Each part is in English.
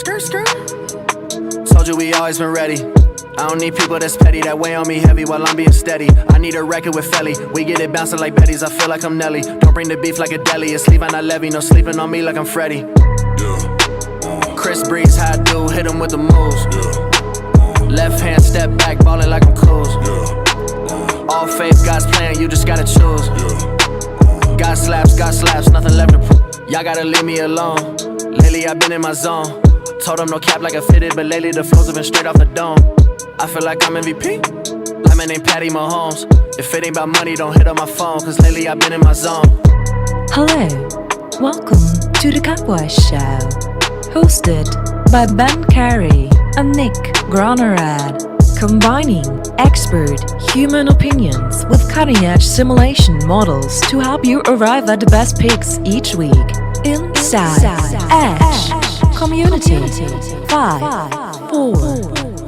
Skirt, skirt. Told you we always been ready. I don't need people that's petty, that weigh on me heavy while I'm being steady. I need a record with Felly. We get it bouncing like Betty's, I feel like I'm Nelly. Don't bring the beef like a deli, it's leave on that levy. No sleeping on me like I'm Freddy. Chris Breeze, how I do, hit him with the moves. Left hand step back, ballin' like I'm Coos. All faith, God's plan, you just gotta choose. God slaps, nothing left to prove. Y'all gotta leave me alone. Lately I've been in my zone. Told them no cap like I fitted, but lately the flows have been straight off the dome. I feel like I'm MVP, like my name Patty Mahomes. If it ain't about money, don't hit up my phone, cause lately I've been in my zone. Hello, welcome to the Cowboy Show, hosted by Ben Carey and Nick Gronerad, combining expert human opinions with cutting-edge simulation models to help you arrive at the best picks each week. Inside Edge Community. 5, 4,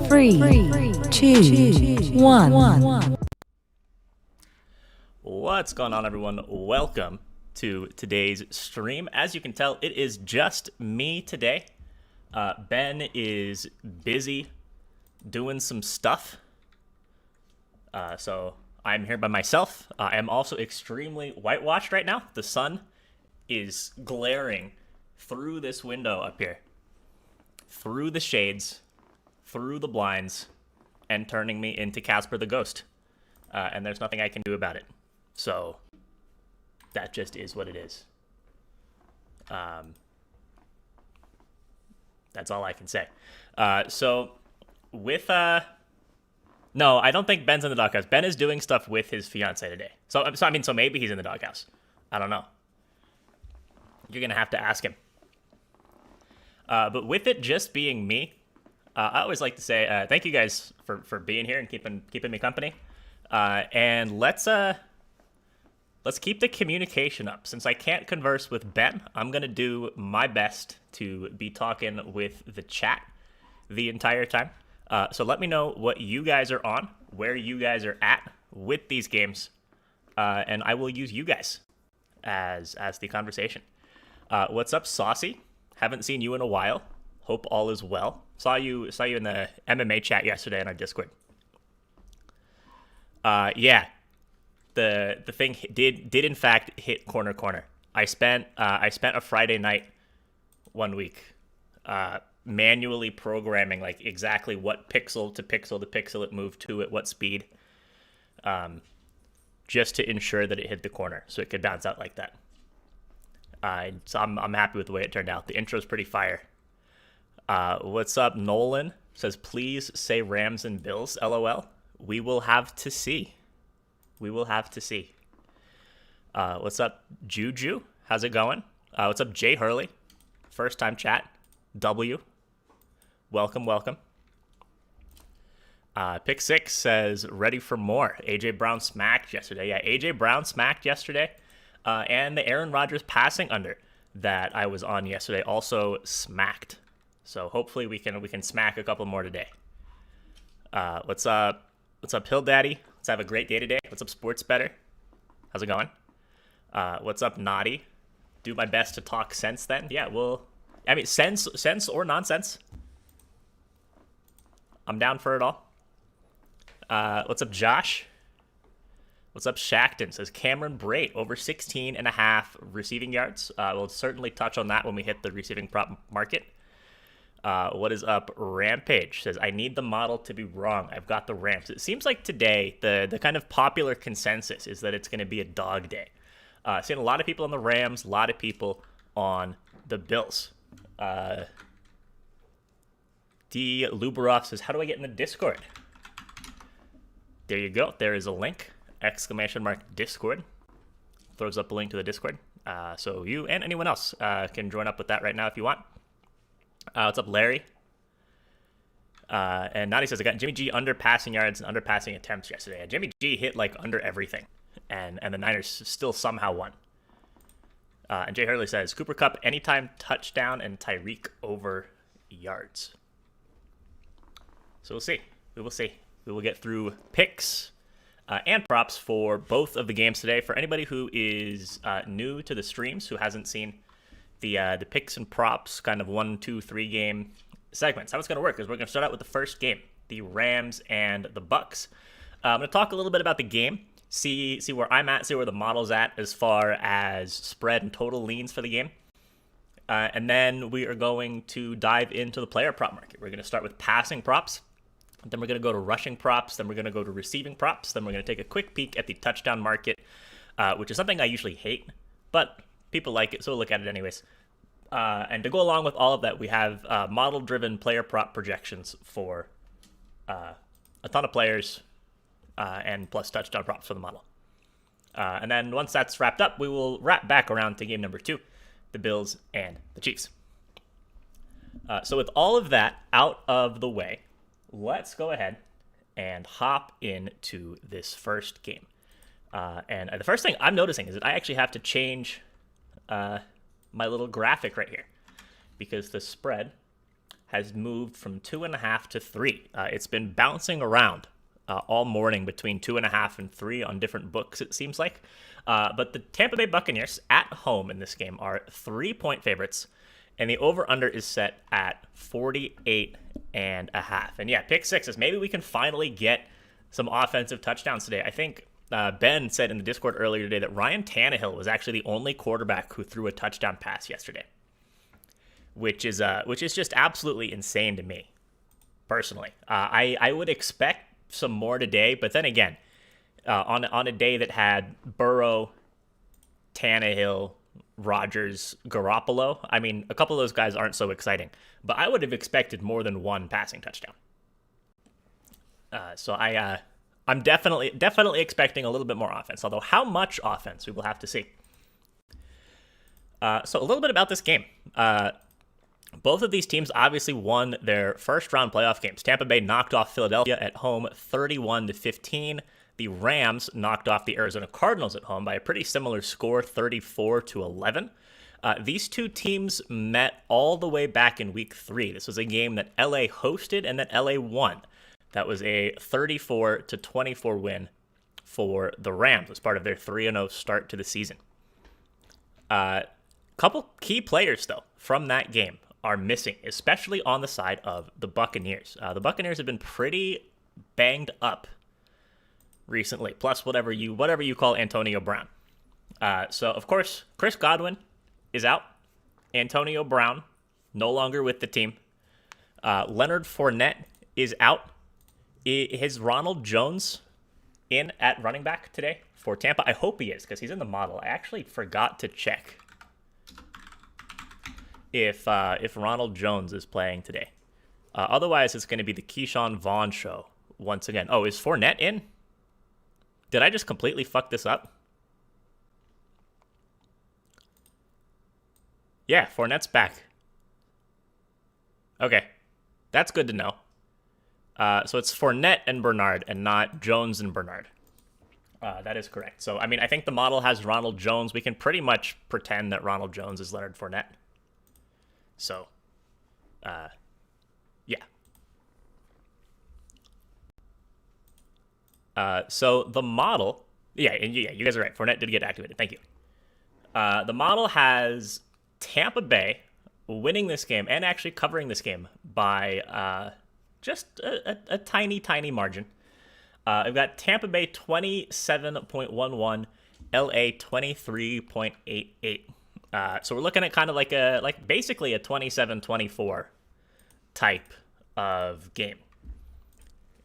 3, 2, 1. What's going on, everyone? Welcome to today's stream. As you can tell, it is just me today. Ben is busy doing some stuff. So I'm here by myself. I am also extremely whitewashed right now. The sun is glaring through this window up here, through the shades, through the blinds, and turning me into Casper the Ghost. And there's nothing I can do about it. So that just is what it is. That's all I can say. So with no, I don't think Ben's in the doghouse. Ben is doing stuff with his fiance today. So maybe he's in the doghouse. I don't know. You're gonna have to ask him. But with it just being me, I always like to say thank you guys for being here and keeping me company. And let's keep the communication up. Since I can't converse with Ben, I'm gonna do my best to be talking with the chat the entire time. So let me know what you guys are on, where you guys are at with these games, and I will use you guys as the conversation. What's up, Saucy? Haven't seen you in a while. Hope all is well. Saw you in the MMA chat yesterday in our Discord. Yeah, the thing did in fact hit corner. I spent a Friday night 1 week manually programming like exactly what pixel to pixel it moved to at what speed, just to ensure that it hit the corner so it could bounce out like that. So I'm happy with the way it turned out. The intro's pretty fire. What's up, Nolan? Says, please say Rams and Bills, LOL. We will have to see. What's up, Juju? How's it going? What's up, Jay Hurley? First time chat. W. Welcome. Pick 6 says, ready for more. AJ Brown smacked yesterday. Yeah, AJ Brown smacked yesterday. And the Aaron Rodgers passing under that I was on yesterday also smacked. So hopefully we can smack a couple more today. What's up, Hill Daddy? Let's have a great day today. What's up, Sports Better? How's it going? What's up, Naughty? Do my best to talk sense then. Yeah, sense or nonsense. I'm down for it all. What's up, Josh? What's up, Shackton? Says Cameron Brate over 16.5 receiving yards. We'll certainly touch on that when we hit the receiving prop market. What is up, Rampage? Says, I need the model to be wrong. I've got the Rams. It seems like today the kind of popular consensus is that it's going to be a dog day. Seeing a lot of people on the Rams, a lot of people on the Bills. D. Lubarov says, how do I get in the Discord? There you go. There is a link. ! Discord. Throws up a link to the Discord. So you and anyone else can join up with that right now if you want. What's up, Larry? And Nadi says, I got Jimmy G under passing yards and under passing attempts yesterday. And Jimmy G hit like under everything. And the Niners still somehow won. And Jay Hurley says, Cooper Kupp anytime touchdown and Tyreek over yards. So we'll see. We will see. We will get through picks and props for both of the games today. For anybody who is new to the streams, who hasn't seen the picks and props kind of 1, 2, 3 game segments. How it's going to work is we're going to start out with the first game, the Rams and the Bucs. I'm going to talk a little bit about the game, see where I'm at, see where the model's at as far as spread and total leans for the game. And then we are going to dive into the player prop market. We're going to start with passing props. Then we're going to go to rushing props. Then we're going to go to receiving props. Then we're going to take a quick peek at the touchdown market, which is something I usually hate, but people like it, so we'll look at it anyways. And to go along with all of that, we have model-driven player prop projections for a ton of players and plus touchdown props for the model. And then once that's wrapped up, we will wrap back around to game number 2, the Bills and the Chiefs. So with all of that out of the way, let's go ahead and hop into this first game. And the first thing I'm noticing is that I actually have to change my little graphic right here because the spread has moved from 2.5 to 3. It's been bouncing around all morning between 2.5 and 3 on different books, it seems like. But the Tampa Bay Buccaneers at home in this game are 3-point favorites, and the over-under is set at 48.5. And yeah, pick sixes. Maybe we can finally get some offensive touchdowns today. I think Ben said in the Discord earlier today that Ryan Tannehill was actually the only quarterback who threw a touchdown pass yesterday, which is just absolutely insane to me, personally. I would expect some more today, but then again, on a day that had Burrow, Tannehill, Rodgers, Garoppolo, I mean, a couple of those guys aren't so exciting, but I would have expected more than one passing touchdown. So I'm definitely expecting a little bit more offense, although how much offense we will have to see. So a little bit about this game. Both of these teams obviously won their first round playoff games. Tampa Bay knocked off Philadelphia at home 31-15. The Rams knocked off the Arizona Cardinals at home by a pretty similar score, 34-11. These two teams met all the way back in week 3. This was a game that LA hosted and that LA won. That was a 34-24 win for the Rams as part of their 3-0 start to the season. Couple key players, though, from that game are missing, especially on the side of the Buccaneers. The Buccaneers have been pretty banged up recently, plus whatever you call Antonio Brown. So, of course, Chris Godwin is out. Antonio Brown no longer with the team. Leonard Fournette is out. Is Ronald Jones in at running back today for Tampa? I hope he is, because he's in the model. I actually forgot to check if Ronald Jones is playing today. Otherwise, it's going to be the Keyshawn Vaughn show once again. Oh, is Fournette in? Did I just completely fuck this up? Yeah, Fournette's back. Okay, that's good to know. So it's Fournette and Bernard and not Jones and Bernard. That is correct. So, I mean, I think the model has Ronald Jones. We can pretty much pretend that Ronald Jones is Leonard Fournette. So, yeah. So the model, you guys are right. Fournette did get activated. Thank you. The model has Tampa Bay winning this game and actually covering this game by just a tiny margin. I've got Tampa Bay 27.11, LA 23.88. So we're looking at kind of like basically a 27-24 type of game.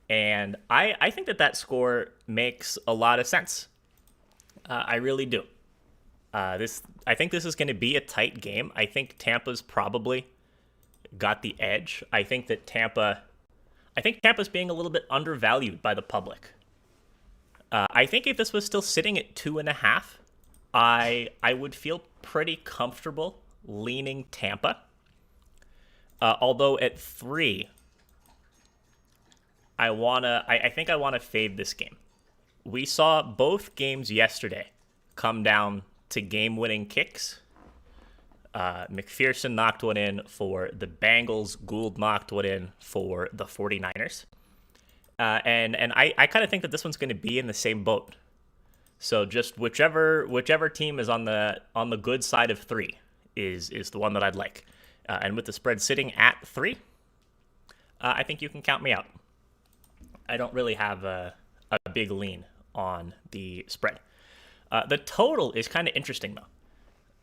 And I think that score makes a lot of sense. I really do. I think this is going to be a tight game. I think Tampa's probably got the edge. I think Tampa's being a little bit undervalued by the public. I think if this was still sitting at 2.5, I would feel pretty comfortable leaning Tampa. Although at 3, I think I wanna fade this game. We saw both games yesterday come down to game-winning kicks. McPherson knocked one in for the Bengals. Gould knocked one in for the 49ers. And I kind of think that this one's going to be in the same boat. So just whichever team is on the good side of 3 is the one that I'd like. And with the spread sitting at 3, I think you can count me out. I don't really have a big lean on the spread. The total is kind of interesting, though.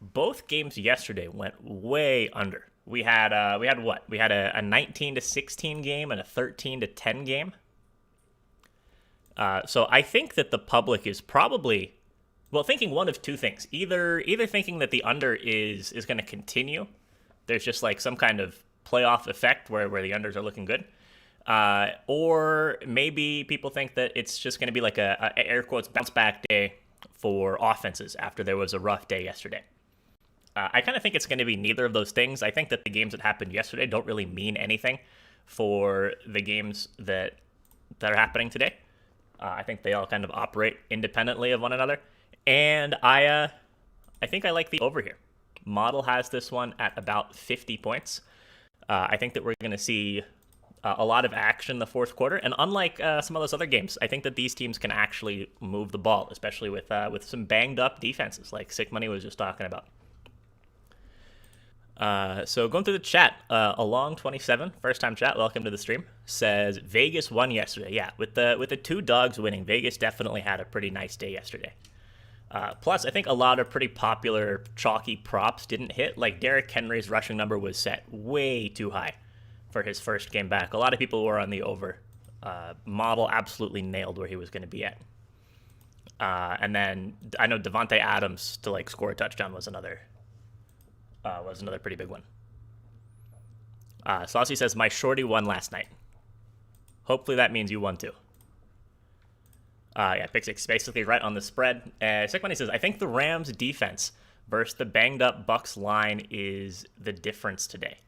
Both games yesterday went way under. We had what? We had a 19-16 game and a 13-10 game. So I think that the public is probably, thinking one of two things. Either thinking that the under is going to continue. There's just like some kind of playoff effect where the unders are looking good. Or maybe people think that it's just going to be like a air quotes bounce back day for offenses after there was a rough day yesterday. I kind of think it's going to be neither of those things. I think that the games that happened yesterday don't really mean anything for the games that are happening today. I think they all kind of operate independently of one another. And I think I like the over here. Model has this one at about 50 points. I think that we're going to see a lot of action in the fourth quarter. And unlike some of those other games, I think that these teams can actually move the ball, especially with some banged up defenses like Sick Money was just talking about. So going through the chat, Along27, first time chat, welcome to the stream, says Vegas won yesterday. Yeah, with the two dogs winning, Vegas definitely had a pretty nice day yesterday. Plus, I think a lot of pretty popular chalky props didn't hit. Like Derrick Henry's rushing number was set way too high for his first game back. A lot of people were on the over. Model absolutely nailed where he was going to be at. And then I know Devontae Adams to like score a touchdown was another pretty big one. Saucy says, my shorty won last night. Hopefully that means you won too. Yeah, Pick Six basically right on the spread. Sick Money says, I think the Rams defense versus the banged up Bucs line is the difference today.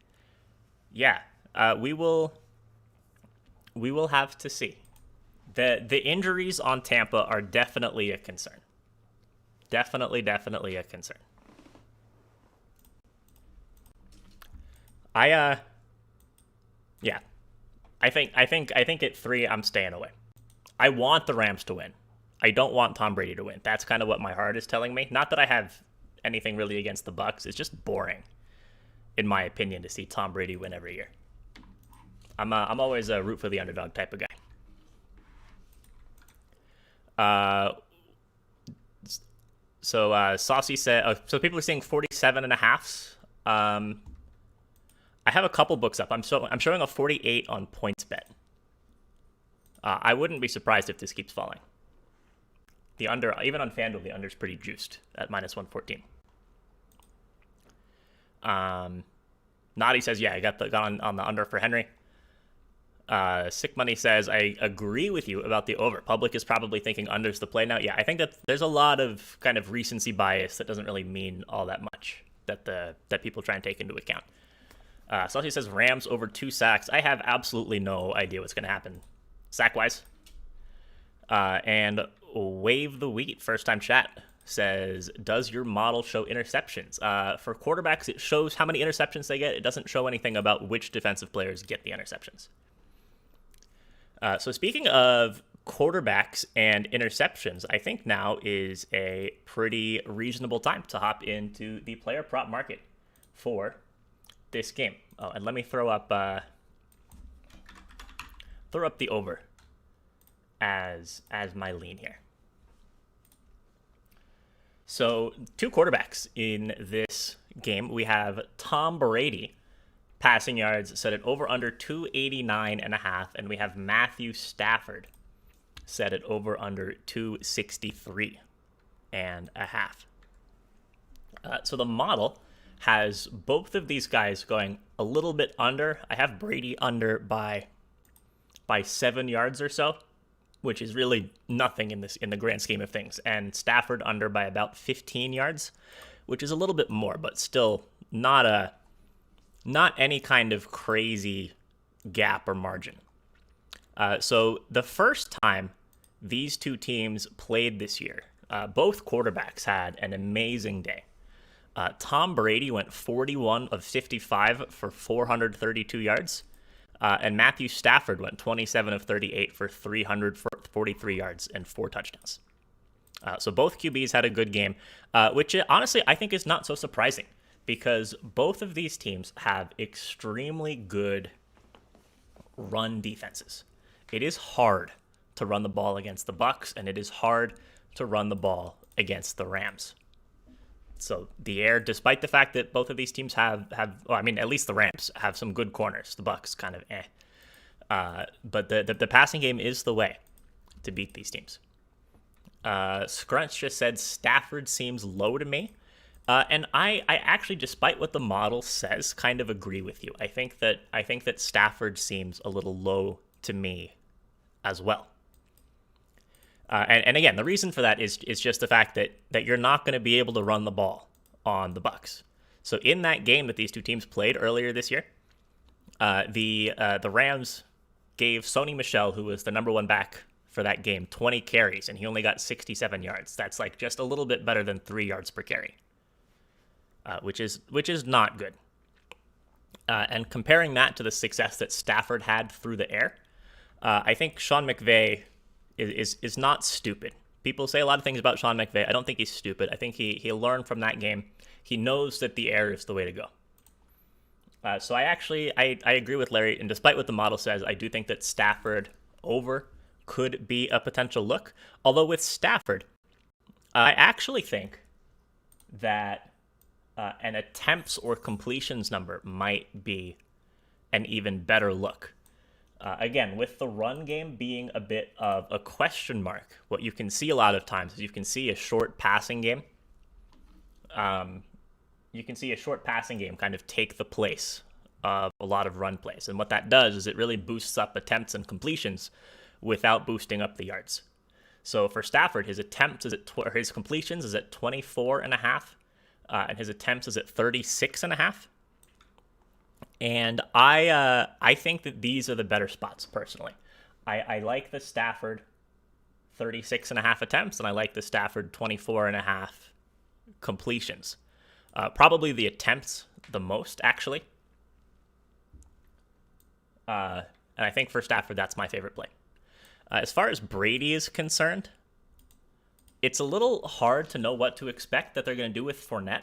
Yeah, we will have to see. The injuries on Tampa are definitely a concern. Definitely a concern. I think at 3 I'm staying away. I want the Rams to win. I don't want Tom Brady to win. That's kind of what my heart is telling me. Not that I have anything really against the Bucs. It's just boring, in my opinion, to see Tom Brady win every year. I'm always a root for the underdog type of guy. So Saucy said, so people are saying 47.5. I have a couple books up. I'm showing a 48 on PointsBet. I wouldn't be surprised if this keeps falling. The under, even on FanDuel, the under's pretty juiced at -114. Naughty says, yeah, I got on the under for Henry. Sick Money says, I agree with you about the over. Public is probably thinking under's the play now. Yeah, I think that there's a lot of kind of recency bias that doesn't really mean all that much that people try and take into account. Saucy says, Rams over 2 sacks. I have absolutely no idea what's going to happen sack-wise. And Wave the Wheat, first-time chat, says, does your model show interceptions? For quarterbacks, it shows how many interceptions they get. It doesn't show anything about which defensive players get the interceptions. So speaking of quarterbacks and interceptions, I think now is a pretty reasonable time to hop into the player prop market for this game. Oh, and let me throw up the over as my lean here. So 2 quarterbacks in this game. We have Tom Brady, passing yards set at over under 289.5, and we have Matthew Stafford set at over under 263.5. So the model has both of these guys going a little bit under. I have Brady under by 7 yards or so, which is really nothing in the grand scheme of things, and Stafford under by about 15 yards, which is a little bit more, but still not any kind of crazy gap or margin. So the first time these two teams played this year, both quarterbacks had an amazing day. Tom Brady went 41 of 55 for 432 yards. And Matthew Stafford went 27 of 38 for 343 yards and 4 touchdowns. So both QBs had a good game, which honestly I think is not so surprising because both of these teams have extremely good run defenses. It is hard to run the ball against the Bucs, and it is hard to run the ball against the Rams. So the air, despite the fact that both of these teams have well, I mean, at least the Rams have some good corners. The Bucs kind of but the passing game is the way to beat these teams. Scrunch just said Stafford seems low to me. And I actually, despite what the model says, kind of agree with you. I think that Stafford seems a little low to me as well. And again, the reason for that is just the fact that you're not going to be able to run the ball on the Bucs. So in that game that these two teams played earlier this year, the Rams gave Sony Michel, who was the number one back for that game, 20 carries, and he only got 67 yards. That's like just a little bit better than 3 yards per carry, which is not good. And comparing that to the success that Stafford had through the air, I think Sean McVay is not stupid. People say a lot of things about Sean McVay. I don't think he's stupid. I think he learned from that game. He knows that the air is the way to go. So I agree with Larry, and despite what the model says, I do think that Stafford over could be a potential look. Although with Stafford, I actually think that an attempts or completions number might be an even better look. Again, with the run game being a bit of a question mark, what you can see a lot of times is you can see a short passing game. You can see a short passing game kind of take the place of a lot of run plays. And what that does is it really boosts up attempts and completions without boosting up the yards. So for Stafford, his attempts is at his completions is at 24.5, and his attempts is at 36.5. And I think that these are the better spots personally. I like the Stafford 36.5 attempts, and I like the Stafford 24.5 completions. Probably the attempts the most, actually. And I think for Stafford, that's my favorite play. As far as Brady is concerned, it's a little hard to know what to expect that they're going to do with Fournette,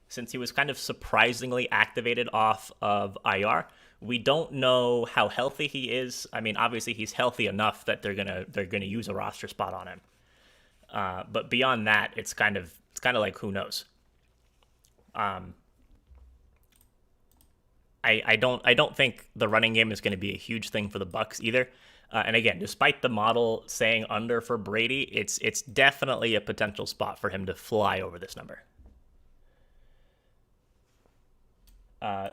since he was kind of surprisingly activated off of IR. We don't know how healthy he is. I mean, obviously he's healthy enough that they're gonna use a roster spot on him. But beyond that, it's kind of like, who knows. I don't think the running game is going to be a huge thing for the Bucs either. And again, despite the model saying under for Brady, it's definitely a potential spot for him to fly over this number.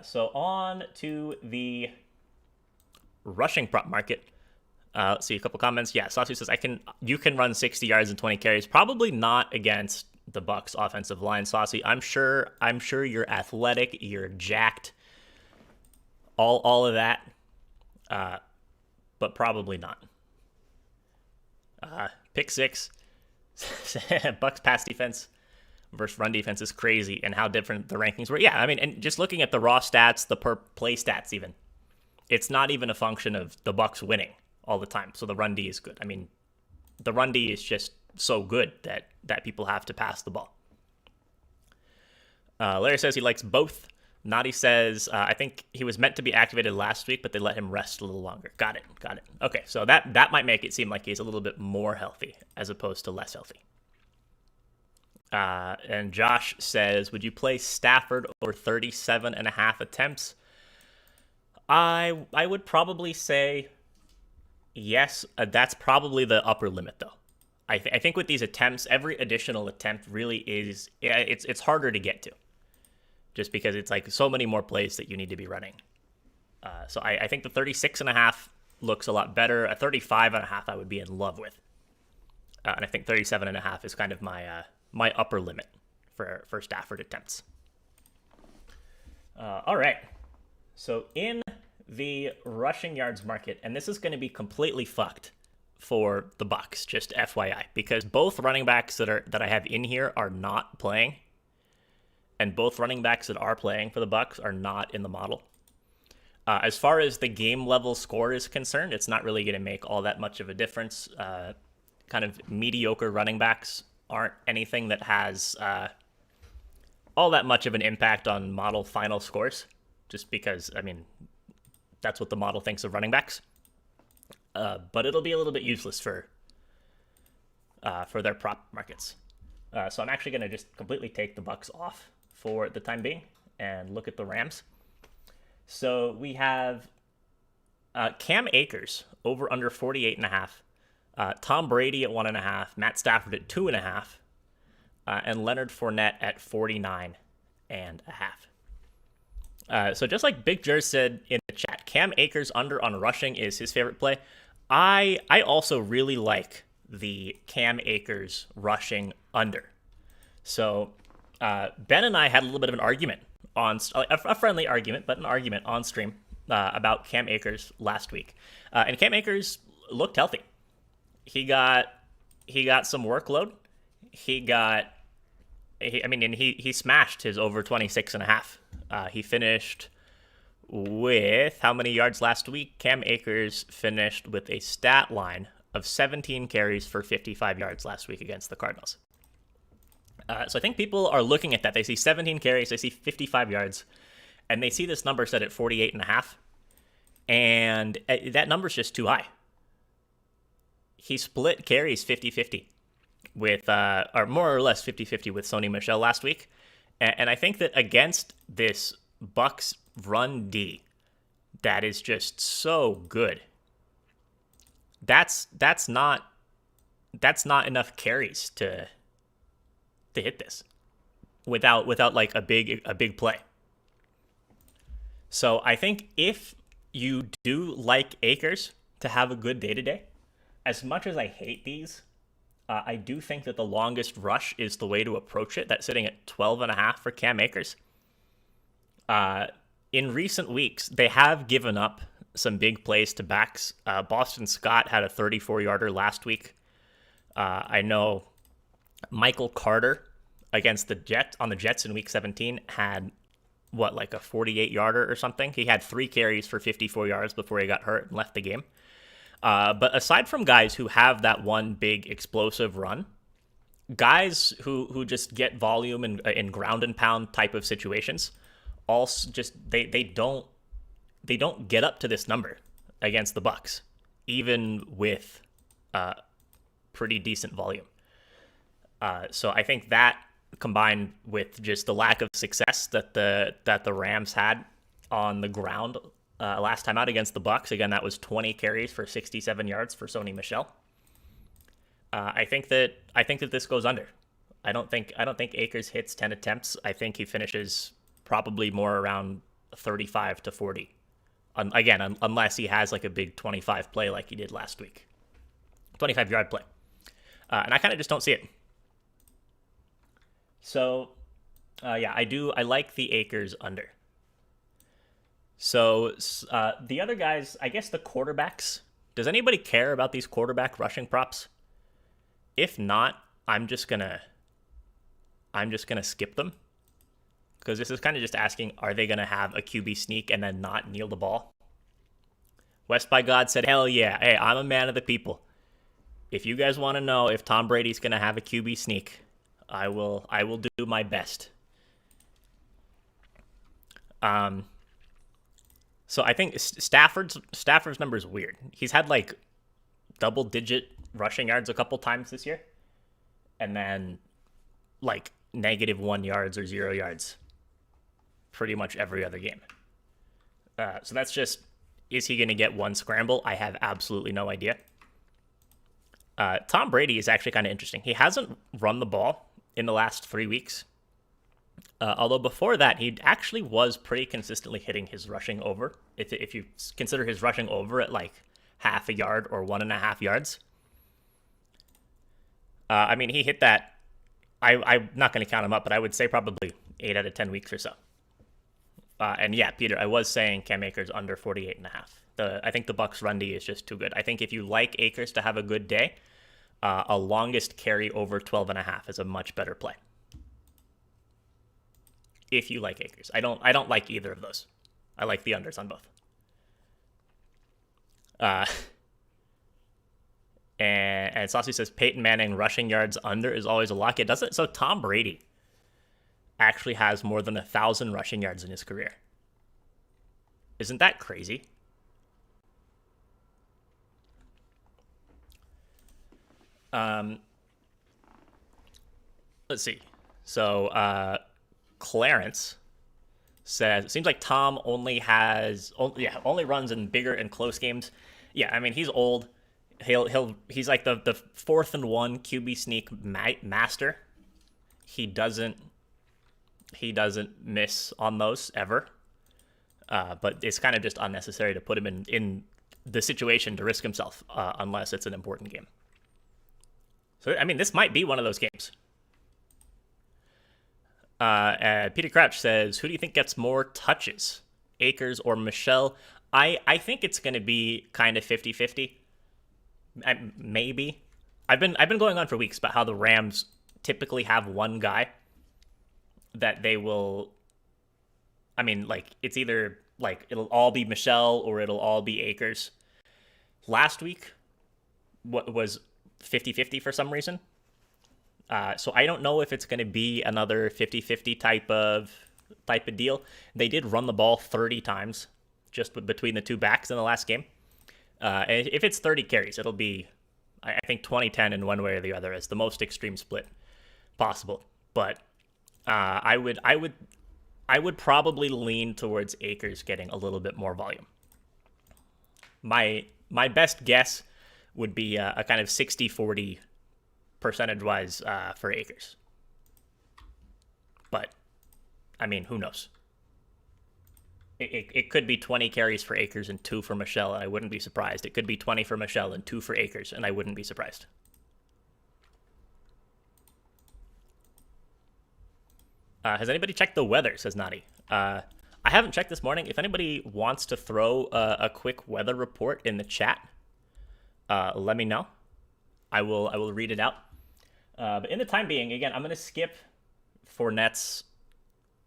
So on to the rushing prop market. Let's see a couple comments. Yeah, Saucy says you can run 60 yards and 20 carries. Probably not against the Bucs offensive line, Saucy. I'm sure you're athletic, you're jacked, all of that, but probably not. Pick six. Bucs pass defense versus run defense is crazy, and how different the rankings were. Yeah, I mean, and just looking at the raw stats, the per play stats even, it's not even a function of the Bucs winning all the time. So the run D is good. I mean, the run D is just so good that people have to pass the ball. Larry says he likes both. Naughty says, I think he was meant to be activated last week, but they let him rest a little longer. Got it. Okay, so that might make it seem like he's a little bit more healthy as opposed to less healthy. And Josh says, would you play Stafford over 37.5 attempts? I would probably say yes. That's probably the upper limit, though. I think with these attempts, every additional attempt really is, it's harder to get to, just because it's like so many more plays that you need to be running. So I think the 36.5 looks a lot better. A 35.5 I would be in love with. And I think 37.5 is kind of my upper limit for Stafford attempts. All right. So in the rushing yards market, and this is going to be completely fucked for the Bucs, just FYI, because both running backs that I have in here are not playing, and both running backs that are playing for the Bucs are not in the model. As far as the game level score is concerned, it's not really going to make all that much of a difference. Kind of mediocre running backs aren't anything that has all that much of an impact on model final scores, just because, I mean, that's what the model thinks of running backs. But it'll be a little bit useless for their prop markets. So I'm actually going to just completely take the Bucs off for the time being and look at the Rams. So we have Cam Akers over under 48.5, Tom Brady at 1.5, Matt Stafford at 2.5, and Leonard Fournette at 49.5. So just like Big Jer said in the chat, Cam Akers under on rushing is his favorite play. I also really like the Cam Akers rushing under. So Ben and I had a little bit of an argument on a friendly argument, but an argument on stream about Cam Akers last week. And Cam Akers looked healthy. He got some workload. He smashed his over 26.5. He finished with how many yards last week? Cam Akers finished with a stat line of 17 carries for 55 yards last week against the Cardinals. So I think people are looking at that. They see 17 carries, they see 55 yards, and they see this number set at 48.5, and that number's just too high. He split carries 50-50 with, or more or less 50-50 with Sony Michel last week. And I think that against this Bucs run D, that is just so good. That's not enough carries to hit this without like a big play. So I think if you do like Akers to have a good day today, as much as I hate these, I do think that the longest rush is the way to approach it. That's sitting at 12.5 for Cam Akers. In recent weeks, they have given up some big plays to backs. Boston Scott had a 34-yarder last week. I know Michael Carter against the Jets in Week 17 had like a 48-yarder or something. He had 3 carries for 54 yards before he got hurt and left the game. But aside from guys who have that one big explosive run, guys who just get volume in ground and pound type of situations, also just they don't get up to this number against the Bucs, even with pretty decent volume. So I think that combined with just the lack of success that the Rams had on the ground last time out against the Bucs, again that was 20 carries for 67 yards for Sony Michel. I think that this goes under. I don't think Akers hits 10 attempts. I think he finishes probably more around 35 to 40. Again, unless he has like a big 25 play like he did last week. 25-yard play. And I kind of just don't see it. So, I like the Akers under. So, the other guys, I guess the quarterbacks. Does anybody care about these quarterback rushing props? If not, I'm just gonna skip them. Because this is kind of just asking, are they going to have a QB sneak and then not kneel the ball? West by God said, hell yeah. Hey, I'm a man of the people. If you guys want to know if Tom Brady's going to have a QB sneak, I will do my best. So I think Stafford's number is weird. He's had like double-digit rushing yards a couple times this year. And then like -1 yards or 0 yards pretty much every other game. So that's just, is he going to get one scramble? I have absolutely no idea. Tom Brady is actually kind of interesting. He hasn't run the ball in the last 3 weeks. Although before that, he actually was pretty consistently hitting his rushing over. If you consider his rushing over at like half a yard or 1.5 yards. He hit that. I'm not going to count him up, but I would say probably 8 out of 10 weeks or so. And yeah, Peter, I was saying Cam Akers under 48.5. I think the Bucs run D is just too good. I think if you like Akers to have a good day, a longest carry over 12.5 is a much better play. If you like Akers, I don't like either of those. I like the unders on both. And Saucy says Peyton Manning rushing yards under is always a lock. It doesn't. So Tom Brady actually has more than 1,000 rushing yards in his career. Isn't that crazy? Let's see. So Clarence says it seems like Tom only runs in bigger and close games. Yeah, I mean he's old. He's like the 4th and 1 QB sneak master. He doesn't miss on those ever. But it's kind of just unnecessary to put him in the situation to risk himself unless it's an important game. So I mean this might be one of those games. Peter Crouch says, who do you think gets more touches, Akers or Michelle? I think it's going to be kind of 50-50. Maybe. I've been going on for weeks about how the Rams typically have one guy that they will. I mean, like it's either like it'll all be Michelle or it'll all be Akers. Last week, what was 50-50 for some reason. So I don't know if it's going to be another 50-50 type of deal. They did run the ball 30 times just between the two backs in the last game. And if it's 30 carries, it'll be, I think, 20-10 in one way or the other as the most extreme split possible. But I would probably lean towards Akers getting a little bit more volume. My best guess would be a kind of 60-40 percentage-wise for Akers. But, I mean, who knows? It could be 20 carries for Akers and 2 for Michelle, and I wouldn't be surprised. It could be 20 for Michelle and 2 for Akers, and I wouldn't be surprised. Has anybody checked the weather, says Nadi. I haven't checked this morning. If anybody wants to throw a quick weather report in the chat, let me know. I will read it out. But in the time being, again, I'm going to skip Fournette's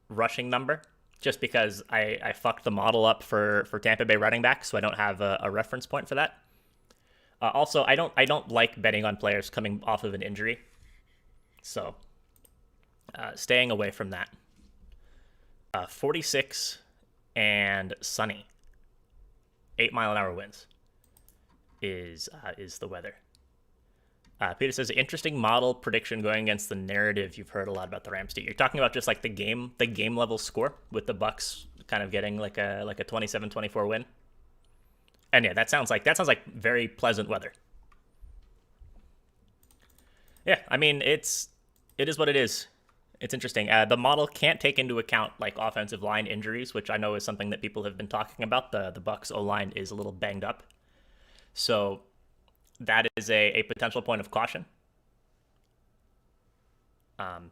rushing number just because I fucked the model up for Tampa Bay running back, so I don't have a reference point for that. Also, I don't like betting on players coming off of an injury, so staying away from that. 46 and sunny, 8-mile-an-hour winds is the weather. Peter says, interesting model prediction going against the narrative you've heard a lot about the Rams team. You're talking about just like the game level score with the Bucs kind of getting like a 27-24 win. And yeah, that sounds like very pleasant weather. Yeah, I mean it is what it is. It's interesting. The model can't take into account like offensive line injuries, which I know is something that people have been talking about. The Bucs O-line is a little banged up. So that is a potential point of caution. So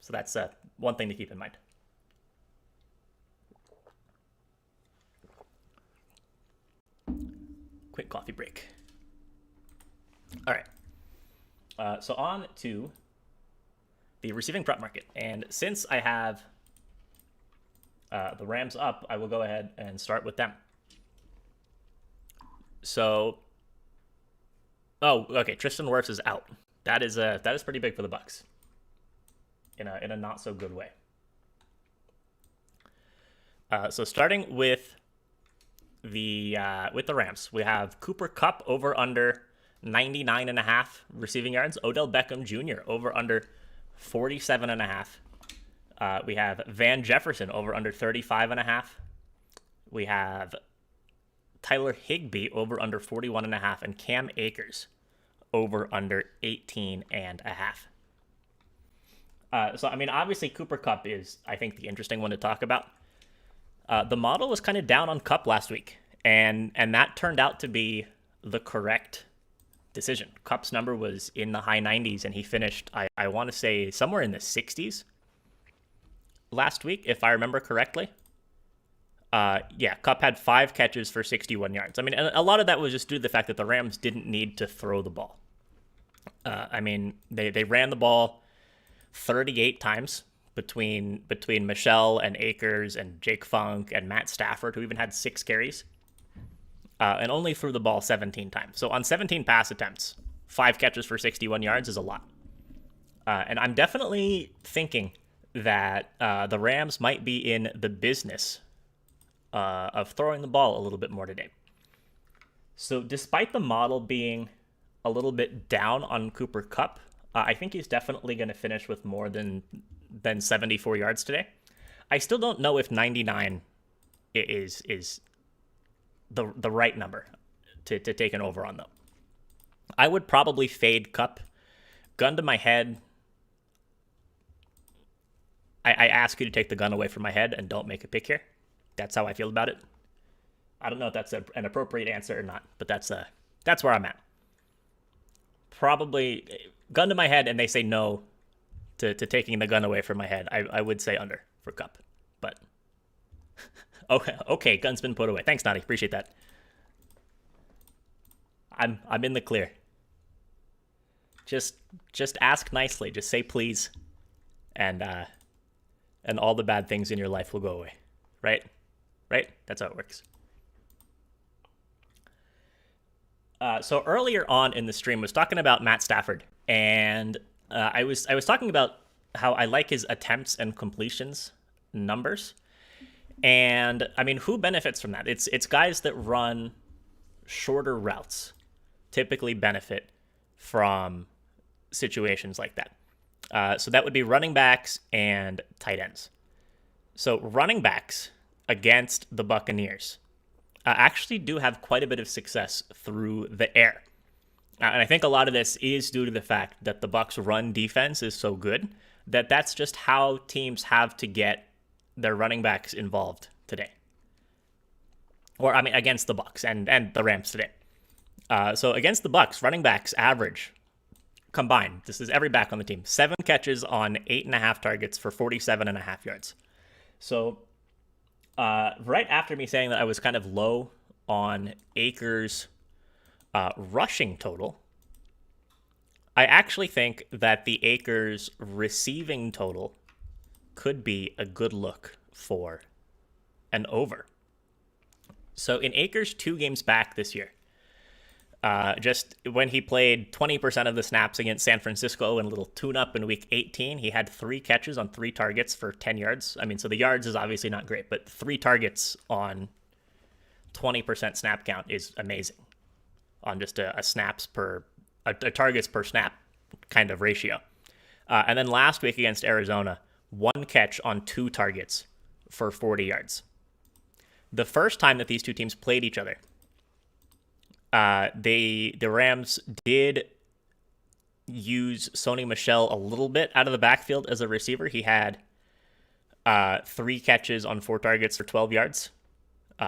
that's one thing to keep in mind. Quick coffee break. All right. So on to the receiving prop market. And since I have the Rams up, I will go ahead and start with them. So, okay, Tristan Wirfs is out. That is pretty big for the Bucs. In a not so good way. So starting with the Rams, we have Cooper Kupp over under 99.5 receiving yards. Odell Beckham Jr. over under 47.5. We have Van Jefferson over under 35.5. We have Tyler Higbee over under 41.5, and Cam Akers over under 18.5. So I mean, obviously Cooper Kupp is, I think, the interesting one to talk about. The model was kind of down on Kupp last week, and that turned out to be the correct decision. Kupp's number was in the high 90s, and he finished, I want to say, somewhere in the 60s last week, if I remember correctly. Yeah, Kupp had 5 catches for 61 yards. I mean, a lot of that was just due to the fact that the Rams didn't need to throw the ball. I mean, they ran the ball 38 times between Michelle and Akers and Jake Funk and Matt Stafford, who even had 6 carries, and only threw the ball 17 times. So on 17 pass attempts, 5 catches for 61 yards is a lot. And I'm definitely thinking that the Rams might be in the business of throwing the ball a little bit more today. So despite the model being a little bit down on Cooper Kupp. I think he's definitely going to finish with more than 74 yards today. I still don't know if 99 is the right number to take an over on, though. I would probably fade Kupp. Gun to my head, I ask you to take the gun away from my head and don't make a pick here. That's how I feel about it. I don't know if that's an appropriate answer or not, but that's where I'm at. Probably gun to my head and they say no to taking the gun away from my head. I would say under for Kupp, but okay, gun's been put away. Thanks, Nadi. Appreciate that. I'm in the clear. Just ask nicely. Just say please, and all the bad things in your life will go away. Right? That's how it works. So earlier on in the stream, I was talking about Matt Stafford, and I was talking about how I like his attempts and completions numbers, and I mean, who benefits from that? It's guys that run shorter routes typically benefit from situations like that. So that would be running backs and tight ends. So running backs against the Buccaneers actually do have quite a bit of success through the air. And I think a lot of this is due to the fact that the Bucs' run defense is so good that that's just how teams have to get their running backs involved today. Or, I mean, against the Bucs and the Rams today. So against the Bucs, running backs average combined, this is every back on the team, 7 catches on 8.5 targets for 47.5 yards. So right after me saying that I was kind of low on Akers' rushing total, I actually think that the Akers receiving total could be a good look for an over. So in Akers' 2 games back this year, just when he played 20% of the snaps against San Francisco in a little tune-up in week 18, he had 3 catches on 3 targets for 10 yards. I mean, so the yards is obviously not great, but 3 targets on 20% snap count is amazing on just a targets per snap kind of ratio. And then last week against Arizona, 1 catch on 2 targets for 40 yards. The first time that these two teams played each other, the Rams did use Sony Michel a little bit out of the backfield as a receiver. He had 3 catches on 4 targets for 12 yards,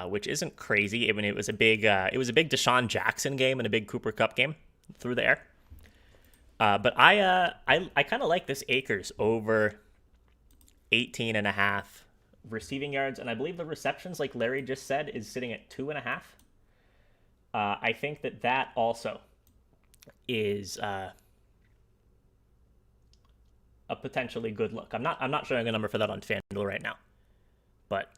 which isn't crazy. I mean, it was a big Deshaun Jackson game and a big Cooper Kupp game through the air. But I kind of like this Akers over 18.5 receiving yards, and I believe the receptions, like Larry just said, is sitting at 2.5. I think that also is a potentially good look. I'm not showing a number for that on FanDuel right now, but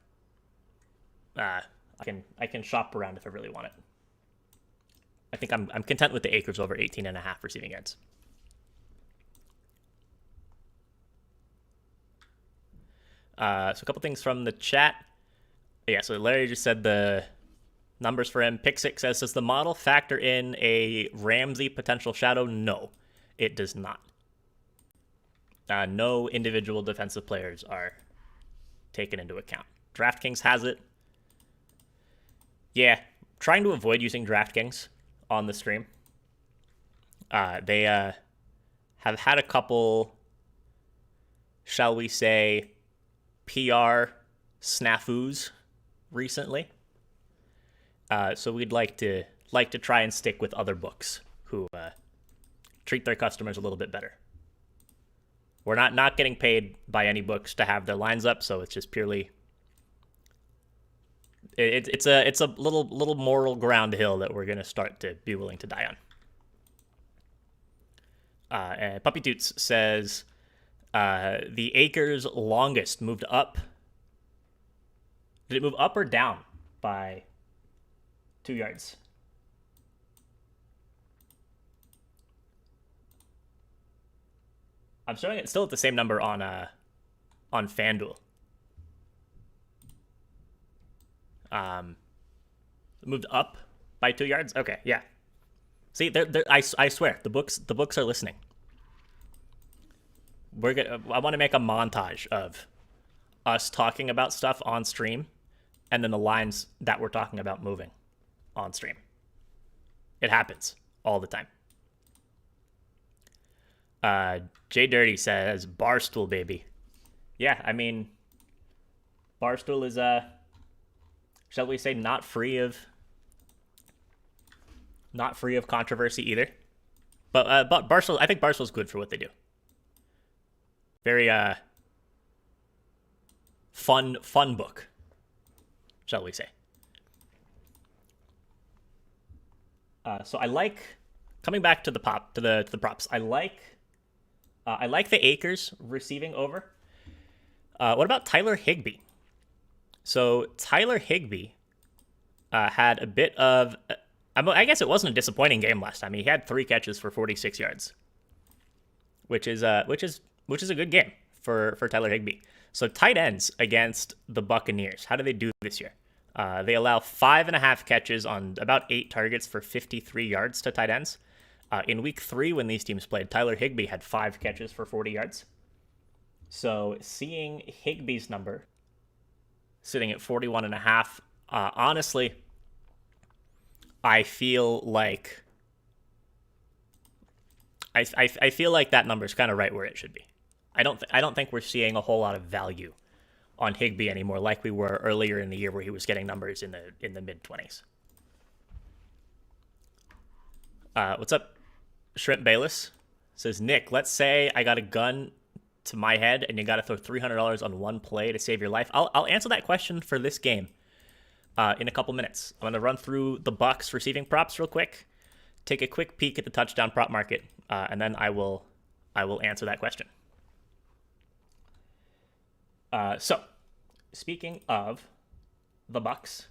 I can shop around if I really want it. I think I'm content with the Akers over 18.5 receiving yards. So a couple things from the chat. Yeah, so Larry just said the numbers for him. Pick 6 says, does the model factor in a Ramsey potential shadow? No, it does not. No individual defensive players are taken into account. DraftKings has it. Yeah, trying to avoid using DraftKings on the stream. They have had a couple, shall we say, PR snafus recently. So we'd like to try and stick with other books who treat their customers a little bit better. We're not getting paid by any books to have their lines up, so it's just purely it's a little moral ground hill that we're gonna start to be willing to die on. And Puppy Toots says the Akers longest moved up. Did it move up or down by 2 yards? I'm showing it still at the same number on FanDuel. Moved up by 2 yards? Okay, yeah. See, I swear, the books are listening. I want to make a montage of us talking about stuff on stream, and then the lines that we're talking about moving on stream. It happens all the time. Jay Dirty says, Barstool, baby. Yeah, I mean, Barstool is, shall we say, not free of controversy either. But Barstool, I think Barstool's good for what they do. Very, fun book, shall we say. So I like, coming back to the props, I like the Akers receiving over. What about Tyler Higbee? So Tyler Higbee had a bit of, I guess it wasn't a disappointing game last time. He had 3 catches for 46 yards, which is a good game for Tyler Higbee. So tight ends against the Buccaneers, how do they do this year? They allow 5.5 catches on about 8 targets for 53 yards to tight ends. In week 3, when these teams played, Tyler Higbee had 5 catches for 40 yards. So seeing Higbee's number sitting at 41.5, honestly, I feel like I feel like that number is kind of right where it should be. I don't think we're seeing a whole lot of value on Higbee anymore, like we were earlier in the year, where he was getting numbers in the mid-20s. What's up, Shrimp Bayless? Says, Nick, let's say I got a gun to my head and you got to throw $300 on one play to save your life. I'll answer that question for this game in a couple minutes. I'm going to run through the Bucs receiving props real quick, take a quick peek at the touchdown prop market, and then I will answer that question. So, speaking of the Bucs,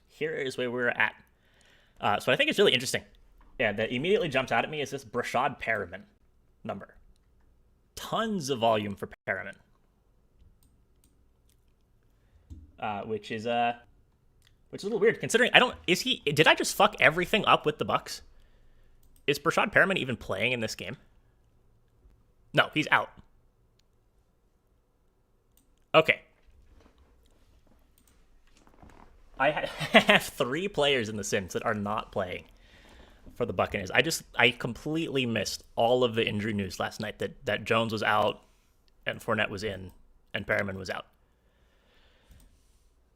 here is where we're at. So I think it's really interesting. Yeah, that immediately jumps out at me is this Brashad Perriman number. Tons of volume for Perriman, which is a little weird considering did I just fuck everything up with the Bucs? Is Brashad Perriman even playing in this game? No, he's out. Okay. I have 3 players in the Sims that are not playing for the Buccaneers. I completely missed all of the injury news last night that Jones was out and Fournette was in and Perriman was out.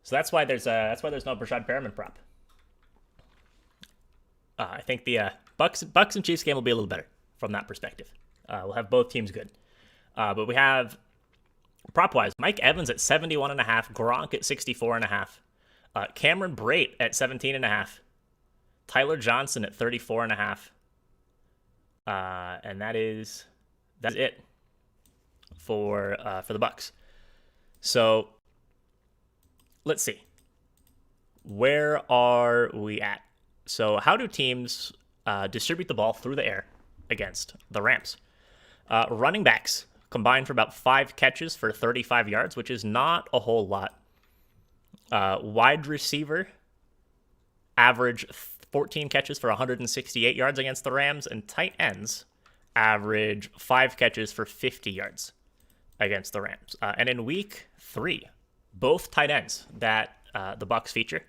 So that's why there's no Brashad Perriman prop. I think the Bucs and Chiefs game will be a little better from that perspective. We'll have both teams good. But we have prop-wise, Mike Evans at 71.5, Gronk at 64.5, Cameron Brate at 17.5, Tyler Johnson at 34.5, and that's it for the Bucs. So let's see, where are we at? So how do teams distribute the ball through the air against the Rams? Running backs combined for about 5 catches for 35 yards, which is not a whole lot. Wide receiver average 14 catches for 168 yards against the Rams, and tight ends average 5 catches for 50 yards against the Rams. And in week 3, both tight ends that the Bucs feature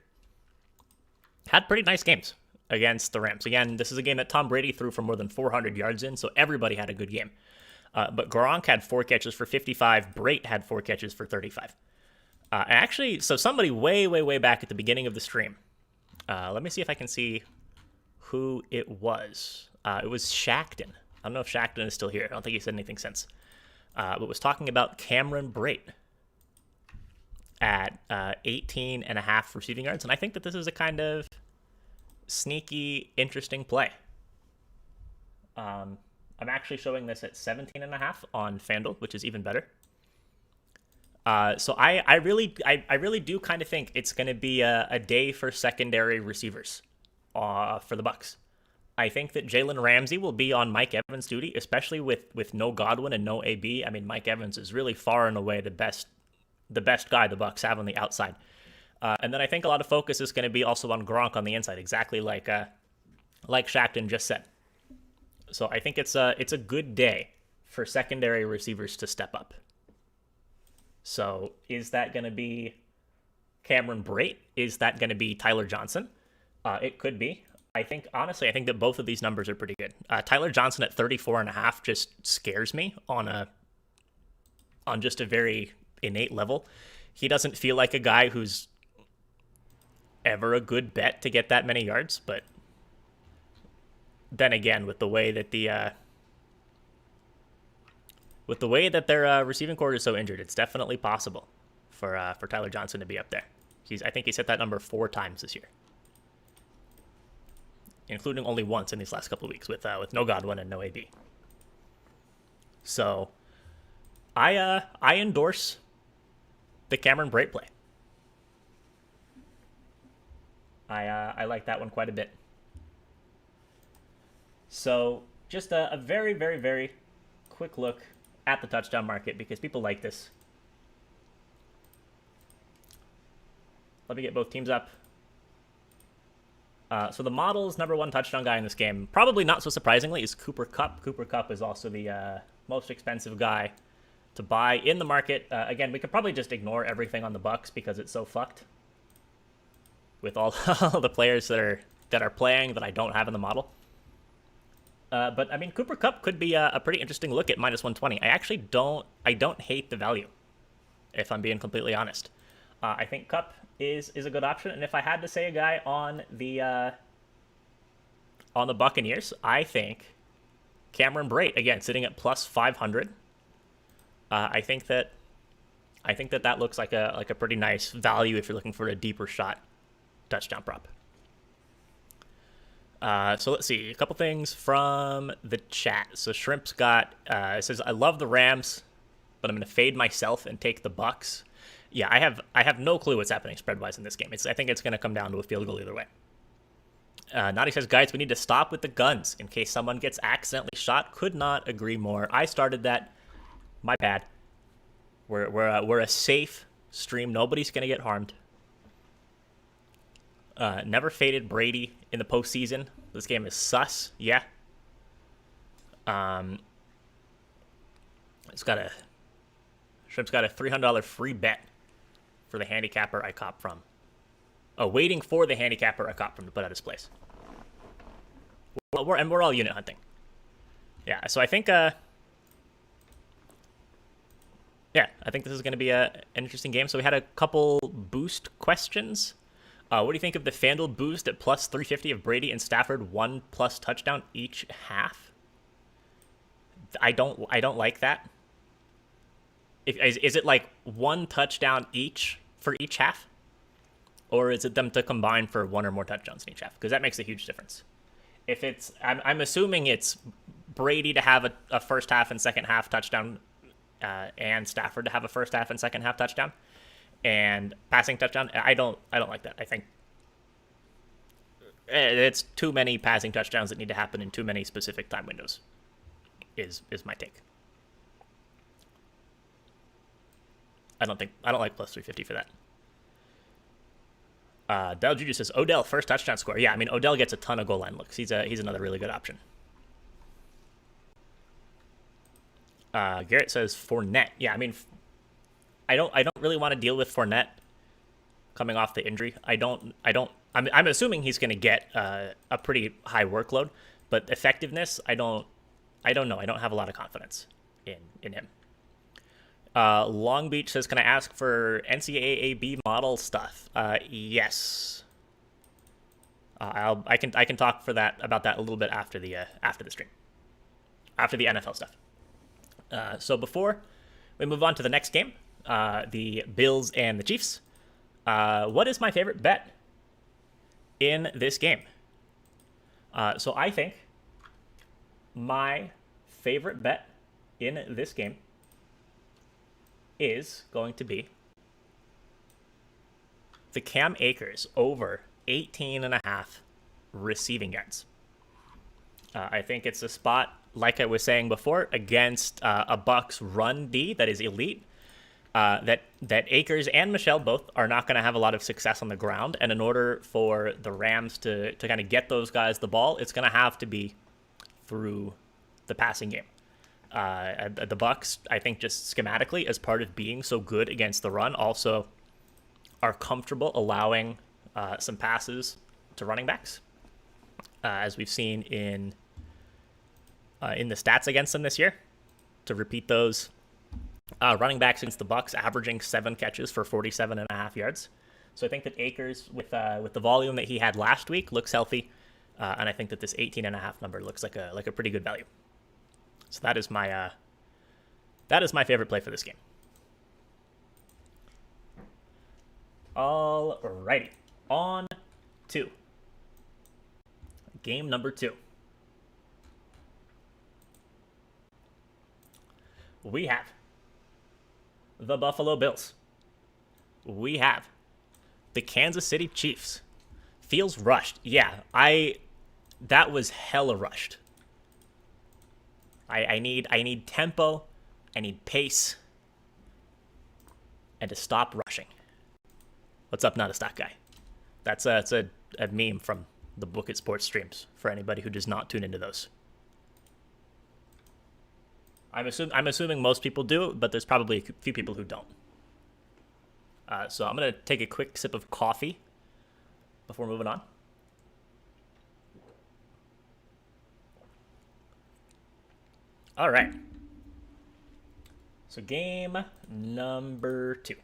had pretty nice games against the Rams. Again, this is a game that Tom Brady threw for more than 400 yards in, so everybody had a good game. But Gronk had 4 catches for 55. Brate had 4 catches for 35. Actually, so somebody way back at the beginning of the stream, let me see if I can see who it was. It was Shackton. I don't know if Shackton is still here. I don't think he said anything since. But was talking about Cameron Brate at 18.5 receiving yards. And I think that this is a kind of sneaky, interesting play. I'm actually showing this at 17.5 on FanDuel, which is even better. So I really do kind of think it's going to be a day for secondary receivers for the Bucs. I think that Jalen Ramsey will be on Mike Evans' duty, especially with no Godwin and no AB. I mean, Mike Evans is really far and away the best guy the Bucs have on the outside. And then I think a lot of focus is going to be also on Gronk on the inside, exactly like Shackton just said. So I think it's a good day for secondary receivers to step up. So is that going to be Cameron Brate? Is that going to be Tyler Johnson? It could be. I think that both of these numbers are pretty good. Tyler Johnson at 34.5 just scares me on just a very innate level. He doesn't feel like a guy who's ever a good bet to get that many yards, but then again, with the way that their receiving core is so injured, it's definitely possible for Tyler Johnson to be up there. I think he's hit that number 4 times this year, including only once in these last couple of weeks with no Godwin and no AB. So I endorse the Cameron Brate play. I like that one quite a bit. So just a very, very, very quick look at the touchdown market because people like this. Let me get both teams up. So the model's number 1 touchdown guy in this game, probably not so surprisingly, is Cooper Kupp. Cooper Kupp is also the most expensive guy to buy in the market. Again, we could probably just ignore everything on the Bucs because it's so fucked with all the players that are playing that I don't have in the model. But I mean, Cooper Kupp could be a pretty interesting look at -120. I actually don't hate the value, if I'm being completely honest. I think Kupp is a good option, and if I had to say a guy on the Buccaneers, I think Cameron Brate, again sitting at +500. I think that looks like a pretty nice value if you're looking for a deeper shot touchdown prop. So let's see a couple things from the chat. So Shrimp's got it says, I love the Rams, but I'm going to fade myself and take the Bucs. Yeah, I have no clue what's happening spread wise in this game. I think it's going to come down to a field goal either way. Naughty says, guys, we need to stop with the guns in case someone gets accidentally shot. Could not agree more. I started that. My bad. We're a safe stream. Nobody's going to get harmed. Never faded Brady in the postseason. This game is sus. Yeah. Shrimp's got a $300 free bet for the handicapper I cop from. Oh, waiting for the handicapper I cop from to put out his place. We're all unit hunting. Yeah. So I think I think this is going to be an interesting game. So we had a couple boost questions. What do you think of the FanDuel boost at +350 of Brady and Stafford 1+ touchdown each half? I don't like that. Is it like 1 touchdown each for each half? Or is it them to combine for 1 or more touchdowns in each half? Because that makes a huge difference. If it's, I'm assuming it's Brady to have a first half and second half touchdown, and Stafford to have a first half and second half touchdown, and passing touchdown. I don't like that. I think it's too many passing touchdowns that need to happen in too many specific time windows. Is my take. I don't like +350 for that. Del Juju says Odell first touchdown score. Yeah, I mean Odell gets a ton of goal line looks. He's another really good option. Garrett says Fournette. Yeah, I mean I don't really want to deal with Fournette coming off the injury. I'm assuming he's going to get a pretty high workload, but effectiveness, I don't know. I don't have a lot of confidence in him. Long Beach says, can I ask for NCAA model stuff? Yes. I can talk about that a little bit after the stream, after the NFL stuff. So before we move on to the next game, the Bills and the Chiefs, what is my favorite bet in this game? So I think my favorite bet in this game is going to be the Cam Akers over 18.5 receiving yards. I think it's a spot, like I was saying before, against a Bucs run D that is elite. that Akers and Michelle both are not going to have a lot of success on the ground, and in order for the Rams to kind of get those guys the ball, it's going to have to be through the passing game. The Bucs, I think, just schematically, as part of being so good against the run, also are comfortable allowing some passes to running backs, as we've seen in the stats against them this year. To repeat those, running backs against the Bucs averaging 7 catches for 47.5 yards. So I think that Akers, with the volume that he had last week, looks healthy, and I think that this 18.5 number looks like a pretty good value. So that is my favorite play for this game. Alrighty, on to game number 2. We have the Buffalo Bills. We have the Kansas City Chiefs. Feels rushed. Yeah, that was hella rushed. I need tempo, I need pace, and to stop rushing. What's up, not a stock guy? That's a meme from the Book It Sports streams for anybody who does not tune into those. I'm assuming most people do, but there's probably a few people who don't. So I'm gonna take a quick sip of coffee before moving on. All right. So game number 2.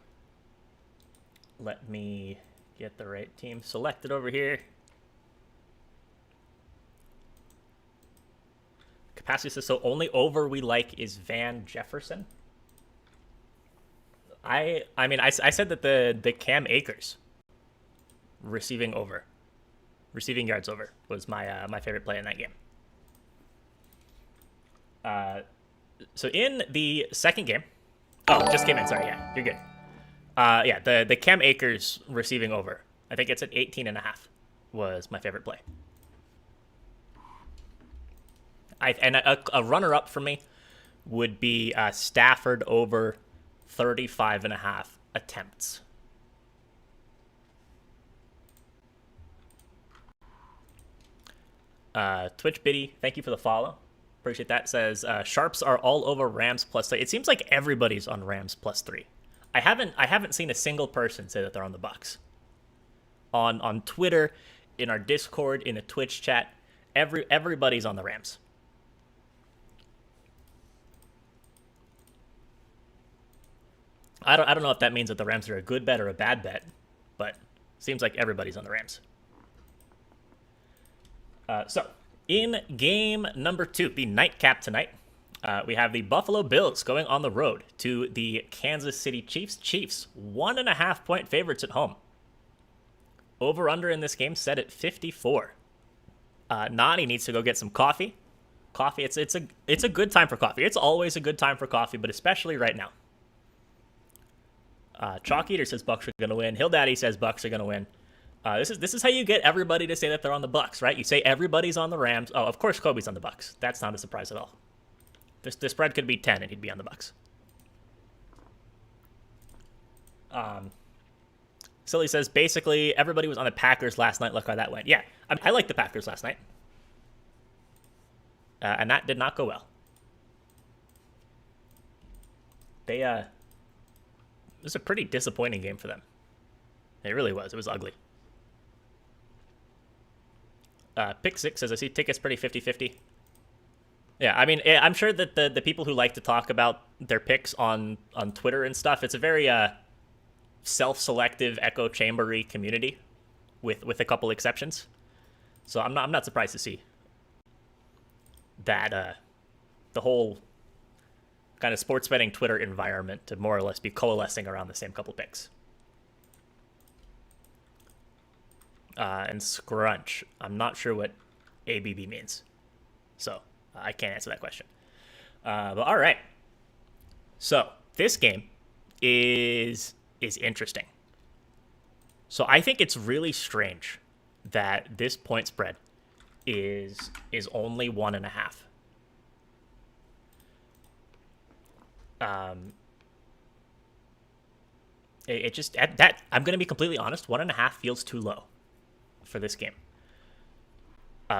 Let me get the right team selected over here. Capacity says, so only over we like is Van Jefferson. I said that the Cam Akers receiving yards over was my favorite play in that game. So in the second game, just came in. Sorry, yeah, you're good. The Cam Akers receiving over, I think it's at 18.5, was my favorite play. A runner-up for me would be Stafford over 35.5 attempts. Twitch Biddy, thank you for the follow. Appreciate that. Says sharps are all over Rams +3. It seems like everybody's on Rams +3. I haven't seen a single person say that they're on the Bucs. On Twitter, in our Discord, in the Twitch chat, everybody's on the Rams. I don't know if that means that the Rams are a good bet or a bad bet, but seems like everybody's on the Rams. So in game number 2, the nightcap tonight, we have the Buffalo Bills going on the road to the Kansas City Chiefs. Chiefs 1.5-point favorites at home. Over under in this game set at 54. Nani needs to go get some coffee. It's a good time for coffee. It's always a good time for coffee, but especially right now. Chalk Eater says Bucs are going to win. Hill Daddy says Bucs are going to win. This is how you get everybody to say that they're on the Bucs, right? You say everybody's on the Rams. Oh, of course Kobe's on the Bucs. That's not a surprise at all. The spread could be 10 and he'd be on the Bucs. Silly says basically everybody was on the Packers last night. Look how that went. Yeah, I liked the Packers last night. And that did not go well. It was a pretty disappointing game for them. It really was. It was ugly. Pick 6 says, I see tickets pretty 50-50. Yeah, I mean, I'm sure that the people who like to talk about their picks on Twitter and stuff, it's a very self-selective, echo chambery community with a couple exceptions. So I'm not surprised to see that the whole kind of sports betting Twitter environment to more or less be coalescing around the same couple picks. And scrunch, I'm not sure what ABB means, so I can't answer that question. But all right, so this game is interesting. So I think it's really strange that this point spread is only 1.5. It just at that I'm gonna be completely honest. 1.5 feels too low for this game.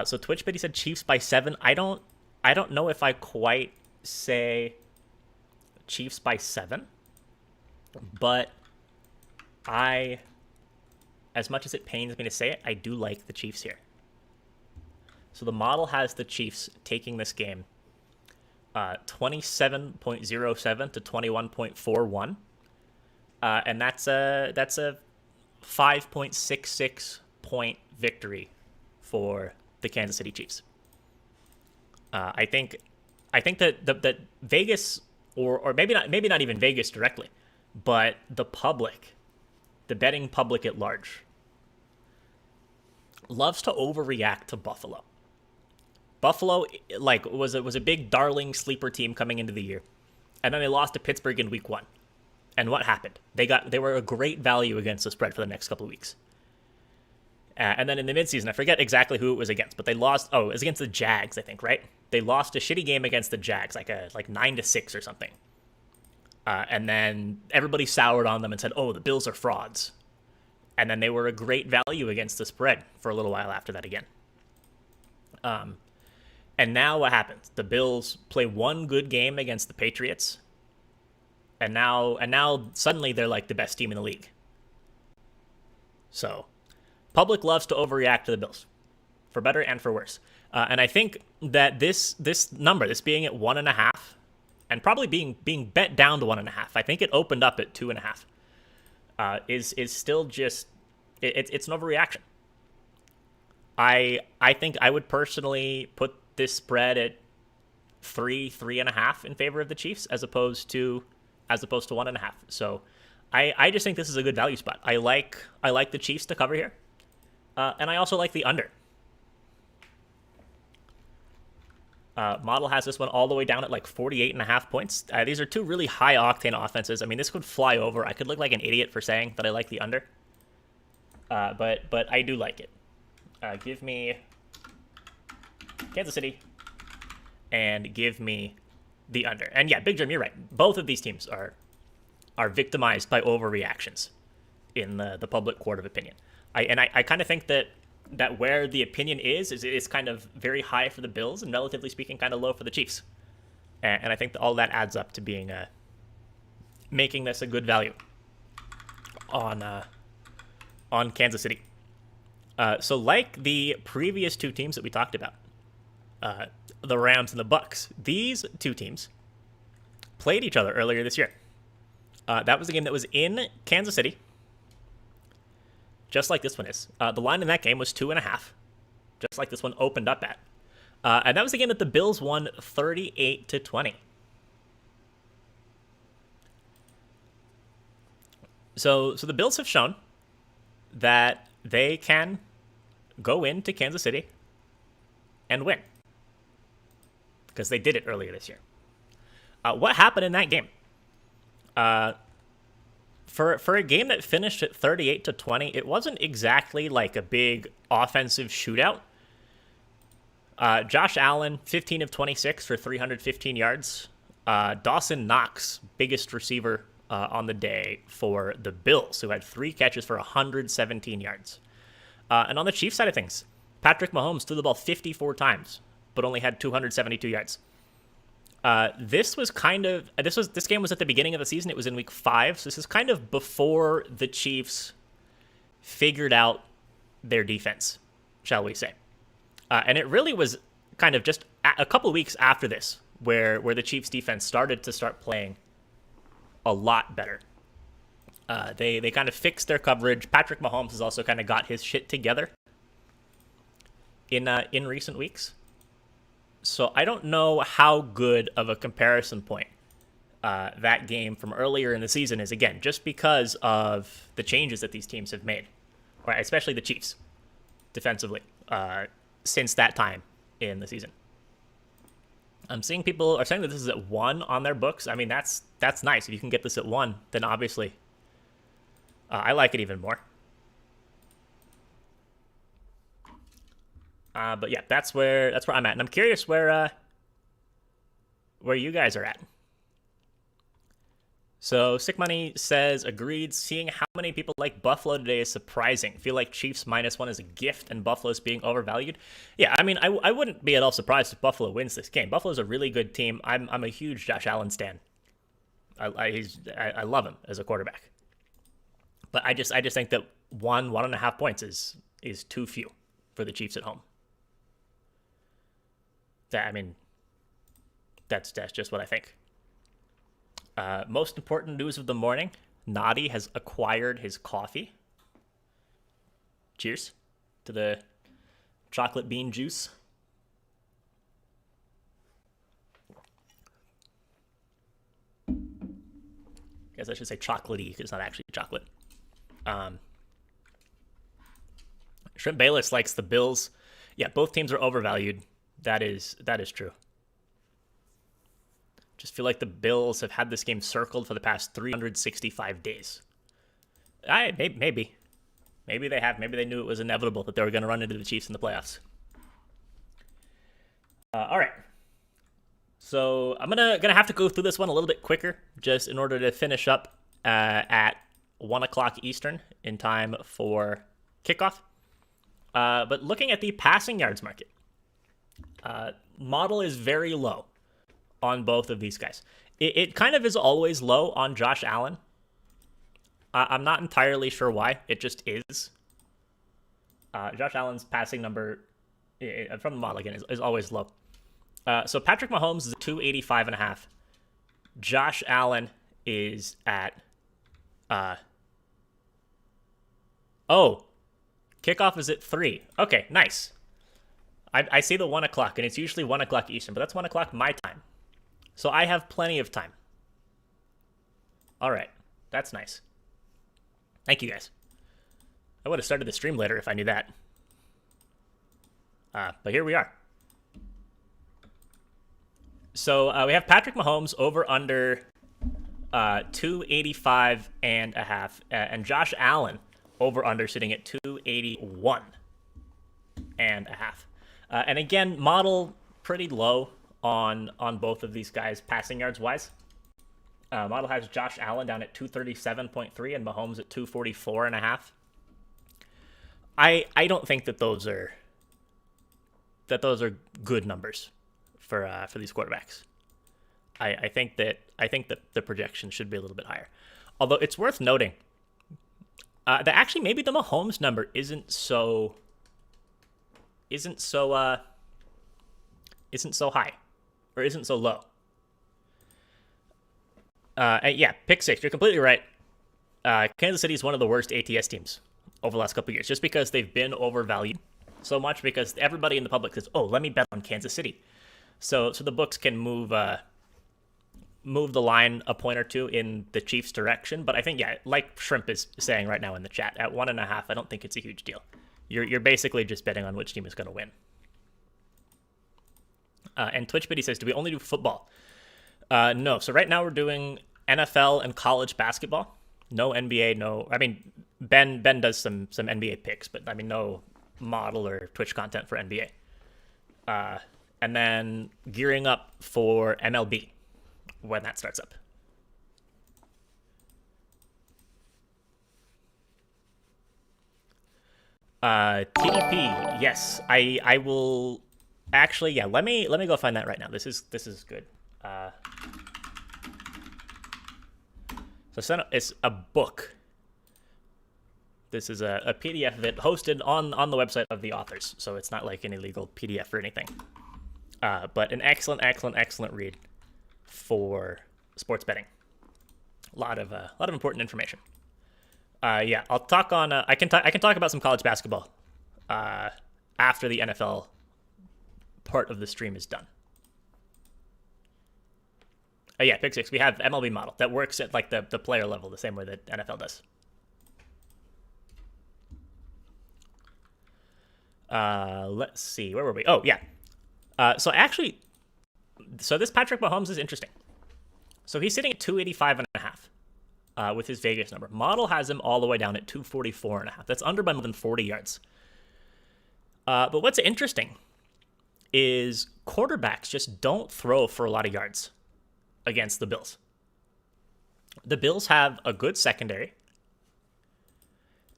So TwitchBitty said Chiefs by 7. I don't know if I quite say Chiefs by 7, but as much as it pains me to say it, I do like the Chiefs here. So the model has the Chiefs taking this game 27.07 to 21.41. And that's a 5.66 point victory for the Kansas City Chiefs. I think that Vegas, or maybe not even Vegas directly, but the public, the betting public at large, loves to overreact to Buffalo. Buffalo was a big darling sleeper team coming into the year, and then they lost to Pittsburgh in week 1. And what happened? They were a great value against the spread for the next couple of weeks. And then in the midseason, I forget exactly who it was against, but they lost. Oh, it was against the Jags, I think, right? They lost a shitty game against the Jags, like 9-6 or something. And then everybody soured on them and said, "Oh, the Bills are frauds." And then they were a great value against the spread for a little while after that again. And now what happens? The Bills play one good game against the Patriots. And now suddenly they're like the best team in the league. So, public loves to overreact to the Bills, for better and for worse. And I think that this number, this being at 1.5, and probably being bet down to 1.5, I think it opened up at 2.5, is still just it's an overreaction. I think I would personally put this spread at 3.5 in favor of the Chiefs as opposed to 1.5. So I just think this is a good value spot. I like the Chiefs to cover here, and I also like the under. Model has this one all the way down at like 48.5 points. These are two really high octane offenses. I mean, this could fly over. I could look like an idiot for saying that I like the under, but I do like it. Give me Kansas City and give me the under. And yeah, Big Jim, you're right. Both of these teams are victimized by overreactions in the public court of opinion. I kind of think that where the opinion is kind of very high for the Bills and relatively speaking kind of low for the Chiefs. And I think that all that adds up to being making this a good value on Kansas City. So like the previous two teams that we talked about, the Rams and the Bucs, these two teams played each other earlier this year. That was a game that was in Kansas City, just like this one is. The line in that game was 2.5, just like this one opened up at. And that was a game that the Bills won 38-20. So the Bills have shown that they can go into Kansas City and win, because they did it earlier this year. What happened in that game? For a game that finished at 38-20, it wasn't exactly like a big offensive shootout. Josh Allen, 15 of 26 for 315 yards. Dawson Knox, biggest receiver on the day for the Bills, who had 3 catches for 117 yards. And on the Chiefs side of things, Patrick Mahomes threw the ball 54 times, but only had 272 yards. This game was at the beginning of the season. It was in week 5. So this is kind of before the Chiefs figured out their defense, shall we say. And it really was kind of just a couple of weeks after this where the Chiefs defense started playing a lot better. They kind of fixed their coverage. Patrick Mahomes has also kind of got his shit together in recent weeks. So I don't know how good of a comparison point that game from earlier in the season is, again, just because of the changes that these teams have made, or especially the Chiefs defensively, since that time in the season. I'm seeing people are saying that this is at 1 on their books. I mean, that's nice. If you can get this at 1, then obviously I like it even more. But yeah, that's where I'm at, and I'm curious where you guys are at. So Sick Money says, agreed. Seeing how many people like Buffalo today is surprising. Feel like Chiefs -1 is a gift and Buffalo's being overvalued. Yeah, I mean, I wouldn't be at all surprised if Buffalo wins this game. Buffalo's a really good team. I'm a huge Josh Allen stan. I love him as a quarterback. But I just think that 1.5 points is too few for the Chiefs at home. That's just what I think. Most important news of the morning, Noddy has acquired his coffee. Cheers to the chocolate bean juice. Guess I should say chocolatey because it's not actually chocolate. Shrimp Bayless likes the Bills. Yeah, both teams are overvalued. That is true. Just feel like the Bills have had this game circled for the past 365 days. Maybe they have. Maybe they knew it was inevitable that they were going to run into the Chiefs in the playoffs. All right. So I'm gonna have to go through this one a little bit quicker, just in order to finish up at 1 o'clock Eastern in time for kickoff. But looking at the passing yards market, model is very low on both of these guys. It kind of is always low on Josh Allen. I'm not entirely sure why. It just is. Josh Allen's passing number from the model again is always low. So Patrick Mahomes is at 285.5. Josh Allen is at kickoff is at 3. Okay, nice. I see the 1 o'clock, and it's usually 1 o'clock Eastern, but that's 1 o'clock my time. So I have plenty of time. All right, that's nice. Thank you, guys. I would have started the stream later if I knew that. But here we are. So we have Patrick Mahomes over under 285.5, and Josh Allen over under sitting at 281.5. And again, model pretty low on both of these guys passing yards wise. Model has Josh Allen down at 237.3 and Mahomes at 244.5. I don't think that those are good numbers for these quarterbacks. I think that the projection should be a little bit higher. Although it's worth noting that actually maybe the Mahomes number isn't so high or isn't so low. Yeah, pick 6. You're completely right. Kansas City is one of the worst ATS teams over the last couple of years, just because they've been overvalued so much. Because everybody in the public says, "Oh, let me bet on Kansas City," so the books can move the line a point or two in the Chiefs' direction. But I think, yeah, like Shrimp is saying right now in the chat, at 1.5, I don't think it's a huge deal. You're basically just betting on which team is going to win. And TwitchBiddy says, do we only do football? No. So right now we're doing NFL and college basketball. No NBA, no. I mean, Ben does some NBA picks, but I mean, no model or Twitch content for NBA. And then gearing up for MLB when that starts up. TDP, yes, I will actually. Yeah, let me go find that right now. This is good. So it's a book. This is a PDF of it hosted on the website of the authors, so it's not like an illegal PDF or anything. But an excellent read for sports betting. A lot of important information. Yeah, I'll talk on. I can talk about some college basketball after the NFL part of the stream is done. Yeah, pick 6. We have MLB model that works at like the player level the same way that NFL does. Let's see, where were we? Oh yeah. So this Patrick Mahomes is interesting. So he's sitting at 285.5 with his Vegas number. Model has him all the way down at 244.5. That's under by more than 40 yards. But what's interesting is quarterbacks just don't throw for a lot of yards against the Bills. The Bills have a good secondary.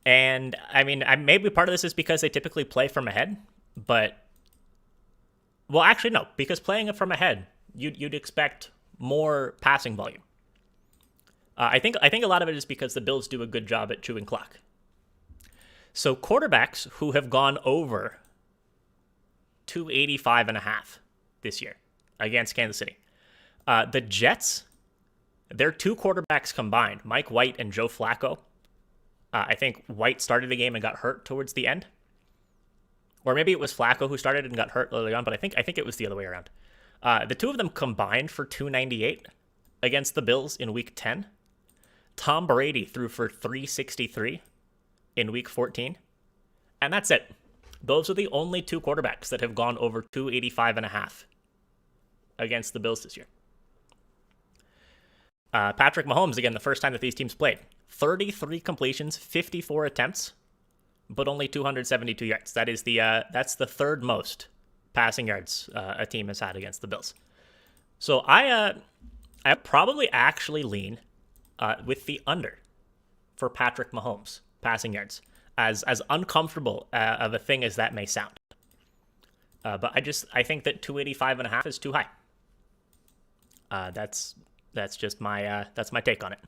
And, I mean, maybe part of this is because they typically play from ahead, but... Well, actually, no, because playing from ahead, you'd expect more passing volume. I think a lot of it is because the Bills do a good job at chewing clock. So quarterbacks who have gone over 285.5 this year against Kansas City. The Jets, their two quarterbacks combined, Mike White and Joe Flacco. I think White started the game and got hurt towards the end. Or maybe it was Flacco who started and got hurt early on, but I think it was the other way around. The two of them combined for 298 against the Bills in Week 10. Tom Brady threw for 363 in Week 14. And that's it. Those are the only two quarterbacks that have gone over 285.5 against the Bills this year. Patrick Mahomes, again, the first time that these teams played. 33 completions, 54 attempts, but only 272 yards. That's the third most passing yards a team has had against the Bills. So I probably actually lean with the under for Patrick Mahomes passing yards, as uncomfortable of a thing as that may sound. But I think that 285.5 is too high. That's just my take on it.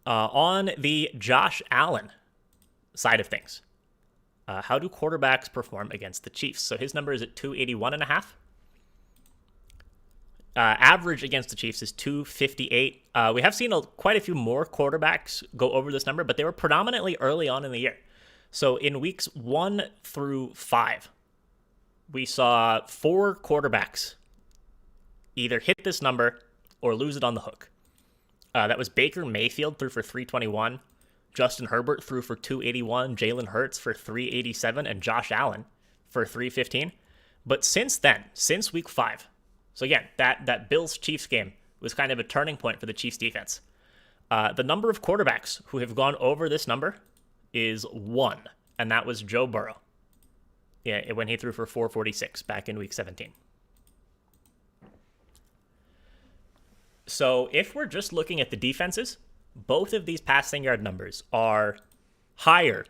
On the Josh Allen side of things, how do quarterbacks perform against the Chiefs? So his number is at 281.5. Average against the Chiefs is 258. We have seen quite a few more quarterbacks go over this number, but they were predominantly early on in the year. So in weeks 1 through 5, we saw 4 quarterbacks either hit this number or lose it on the hook. That was Baker Mayfield threw for 321, Justin Herbert threw for 281, Jalen Hurts for 387, and Josh Allen for 315. But since then, since week 5, so again, that Bills-Chiefs game was kind of a turning point for the Chiefs defense. The number of quarterbacks who have gone over this number is 1, and that was Joe Burrow. Yeah, when he threw for 446 back in week 17. So if we're just looking at the defenses, both of these passing yard numbers are higher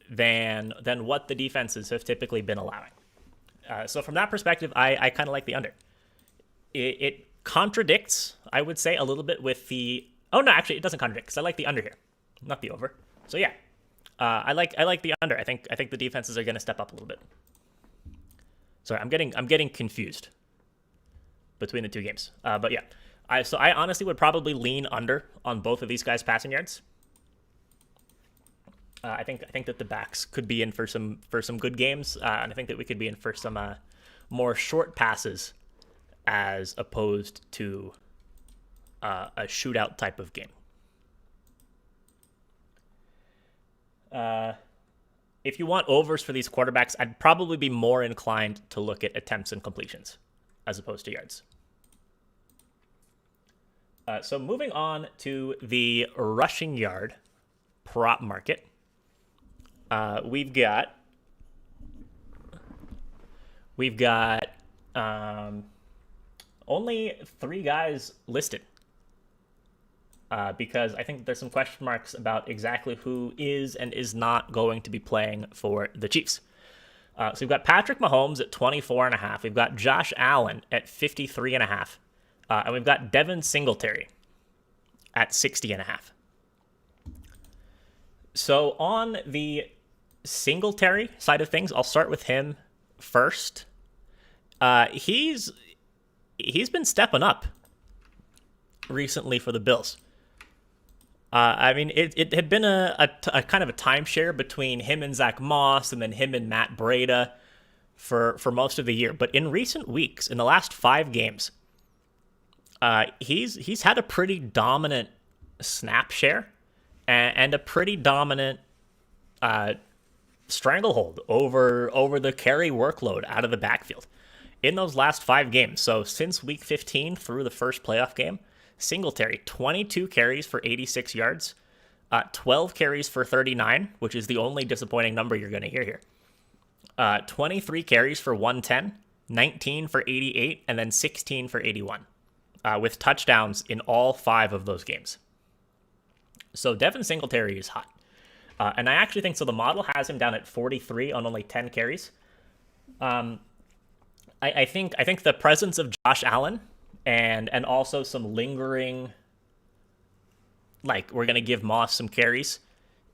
than what the defenses have typically been allowing. So from that perspective, I kind of like the under. It contradicts, I would say, a little bit with the... Oh, no, actually, it doesn't contradict, because I like the under here, not the over. So yeah, I like the under. I think the defenses are going to step up a little bit. Sorry, I'm getting confused between the two games. But yeah. I honestly would probably lean under on both of these guys' passing yards. I think that the backs could be in for some good games, and I think that we could be in for some more short passes as opposed to a shootout type of game. If you want overs for these quarterbacks, I'd probably be more inclined to look at attempts and completions as opposed to yards. So moving on to the rushing yard prop market, we've got only 3 guys listed because I think there's some question marks about exactly who is and is not going to be playing for the Chiefs. So we've got Patrick Mahomes at 24.5. We've got Josh Allen at 53.5. And we've got Devin Singletary at 60.5. So on the Singletary side of things, I'll start with him first. He's been stepping up recently for the Bills. I mean, it had been a kind of a timeshare between him and Zach Moss and then him and Matt Breida for most of the year. But in recent weeks, in the last 5 games, he's had a pretty dominant snap share and a pretty dominant stranglehold over the carry workload out of the backfield in those last 5 games. So since week 15 through the first playoff game, Singletary 22 carries for 86 yards, 12 carries for 39, which is the only disappointing number you're going to hear here. 23 carries for 110, 19 for 88, and then 16 for 81. with touchdowns in all 5 of those games. So Devin Singletary is hot. And I actually think so. The model has him down at 43 on only 10 carries. I think the presence of Josh Allen and also some lingering, like we're gonna give Moss some carries,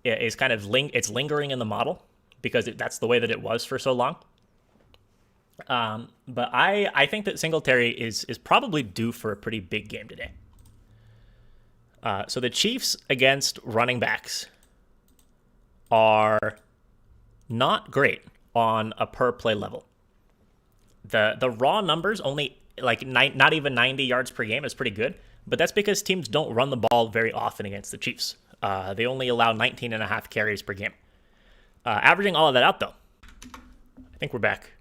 is kind of it's lingering in the model because that's the way that it was for so long. But I think that Singletary is probably due for a pretty big game today. So the Chiefs against running backs are not great on a per play level. The raw numbers only like not even 90 yards per game is pretty good, but that's because teams don't run the ball very often against the Chiefs. They only allow 19.5 carries per game. Averaging all of that out though, I think we're back.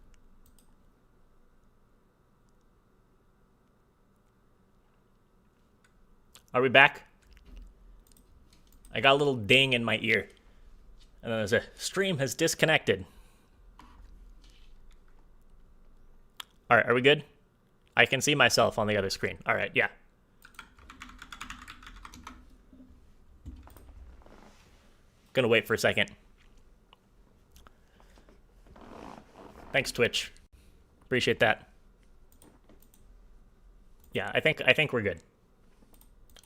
Are we back? I got a little ding in my ear. And then there's a stream has disconnected. All right, are we good? I can see myself on the other screen. All right, yeah. Gonna wait for a second. Thanks, Twitch. Appreciate that. Yeah, I think we're good.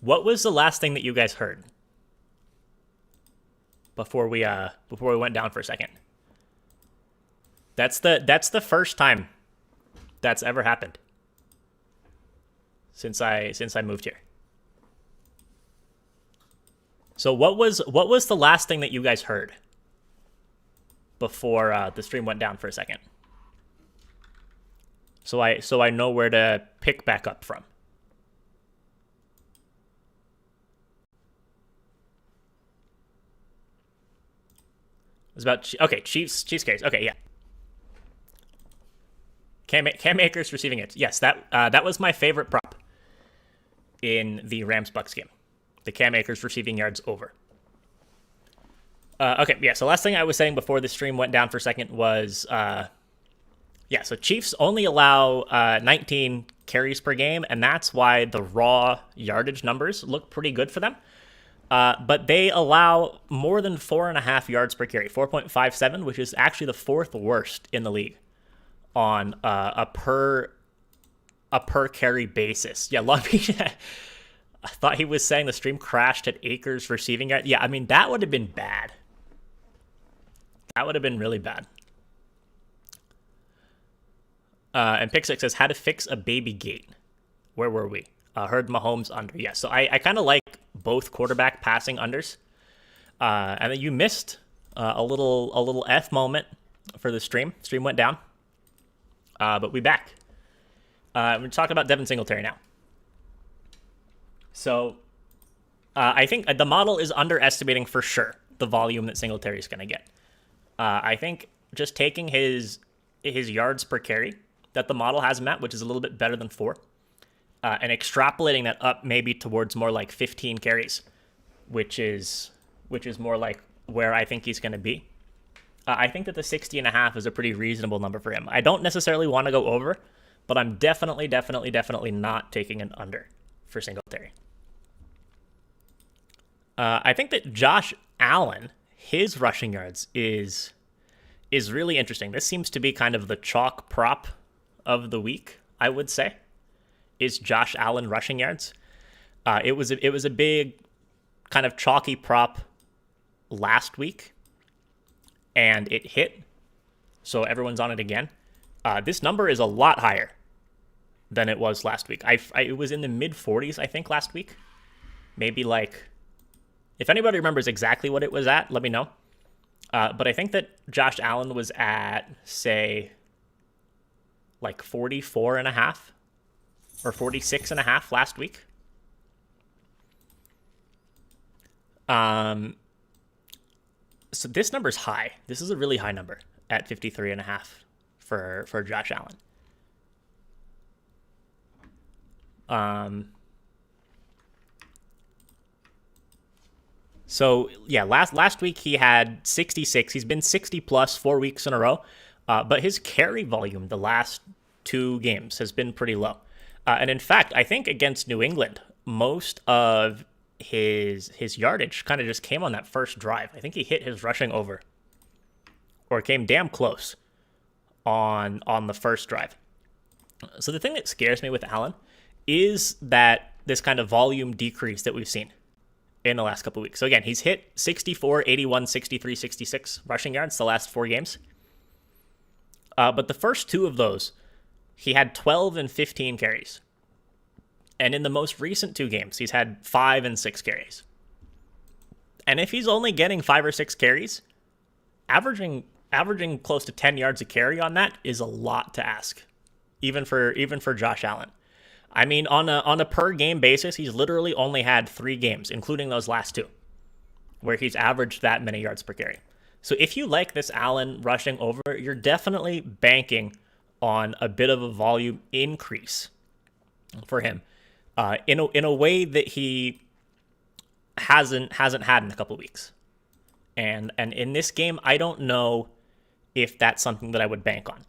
What was the last thing that you guys heard before we went down for a second? That's the first time that's ever happened since I moved here. So what was the last thing that you guys heard before the stream went down for a second? So I know where to pick back up from. It was about Chiefs carries. Okay, yeah. Cam Akers receiving it. Yes, that was my favorite prop in the Rams-Bucs game. The Cam Akers receiving yards over. Okay, yeah. So last thing I was saying before the stream went down for a second was, so Chiefs only allow 19 carries per game, and that's why the raw yardage numbers look pretty good for them. But they allow more than 4.5 yards per carry, 4.57, which is actually the 4th worst in the league on a per carry basis. Yeah, Long Beach. I thought he was saying the stream crashed at Akers receiving yard. Yeah, I mean that would have been bad. That would have been really bad. And Pixix says how to fix a baby gate. Where were we? Heard Mahomes under. Yeah, so I kind of like both quarterback passing unders. And then you missed a little F moment for the stream. Stream went down. But we back. We're talking about Devin Singletary now. So I think the model is underestimating for sure the volume that Singletary is going to get. I think just taking his yards per carry that the model has him at, which is a little bit better than 4, and extrapolating that up maybe towards more like 15 carries, which is more like where I think he's going to be. I think that the 60.5 is a pretty reasonable number for him. I don't necessarily want to go over, but I'm definitely not taking an under for Singletary. I think that Josh Allen, his rushing yards is really interesting. This seems to be kind of the chalk prop of the week, I would say, is Josh Allen rushing yards. It was a big kind of chalky prop last week, and it hit, so everyone's on it again. This number is a lot higher than it was last week. It was in the mid-40s, I think, last week. Maybe like, if anybody remembers exactly what it was at, let me know. But I think that Josh Allen was at, say, like 44.5 or 46.5 last week. So this number's high. This is a really high number at 53.5 for Josh Allen. So yeah, last week he had 66. He's been 60 plus 4 weeks in a row. But his carry volume the last 2 games has been pretty low. And in fact, I think against New England, most of his yardage kind of just came on that first drive. I think he hit his rushing over, or came damn close on the first drive. So the thing that scares me with Allen is that this kind of volume decrease that we've seen in the last couple of weeks. So again, he's hit 64, 81, 63, 66 rushing yards the last 4 games. But the first 2 of those, he had 12 and 15 carries. And in the most recent 2 games, he's had 5 and 6 carries. And if he's only getting 5 or 6 carries, averaging close to 10 yards a carry on that is a lot to ask, even for Josh Allen. I mean, on a per game basis, he's literally only had 3 games, including those last 2, where he's averaged that many yards per carry. So if you like this Allen rushing over, you're definitely banking on a bit of a volume increase for him, in a way that he hasn't had in a couple of weeks. And in this game, I don't know if that's something that I would bank on.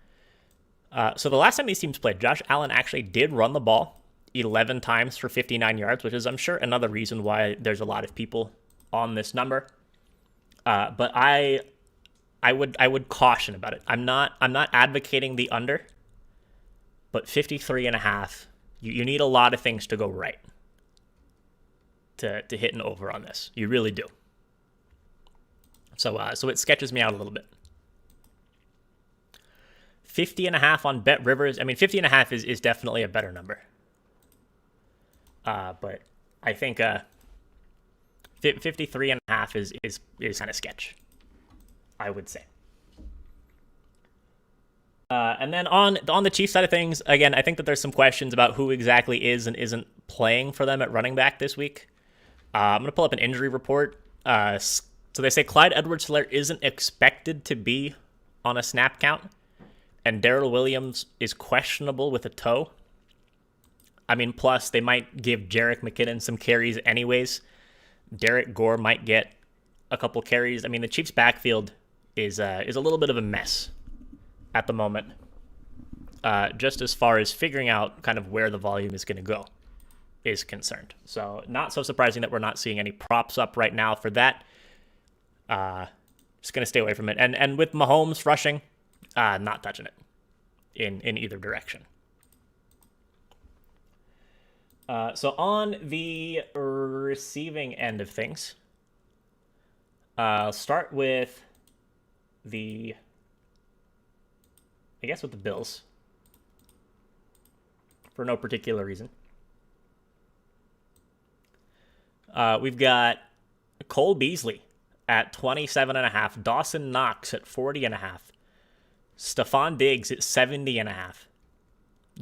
So the last time these teams played, Josh Allen actually did run the ball 11 times for 59 yards, which is, I'm sure, another reason why there's a lot of people on this number. But I would caution about it. I'm not advocating the under, but 53.5, you need a lot of things to go right to hit an over on this. You really do. So it sketches me out a little bit. 50.5 on Bet Rivers. I mean, 50.5 is definitely a better number. But I think 53.5 is kind of sketch, I would say. And then on the Chiefs side of things, again, I think that there's some questions about who exactly is and isn't playing for them at running back this week. I'm going to pull up an injury report. So they say Clyde Edwards-Helaire isn't expected to be on a snap count, and Darrell Williams is questionable with a toe. I mean, plus they might give Jerick McKinnon some carries anyways. Derek Gore might get a couple carries. I mean, the Chiefs' backfield is a little bit of a mess at the moment, just as far as figuring out kind of where the volume is going to go is concerned. So not so surprising that we're not seeing any props up right now for that. Just going to stay away from it. And with Mahomes rushing, not touching it in either direction. So on the receiving end of things, I'll start with the Bills for no particular reason. We've got Cole Beasley at 27.5, Dawson Knox at 40.5, Stephon Diggs at 70.5,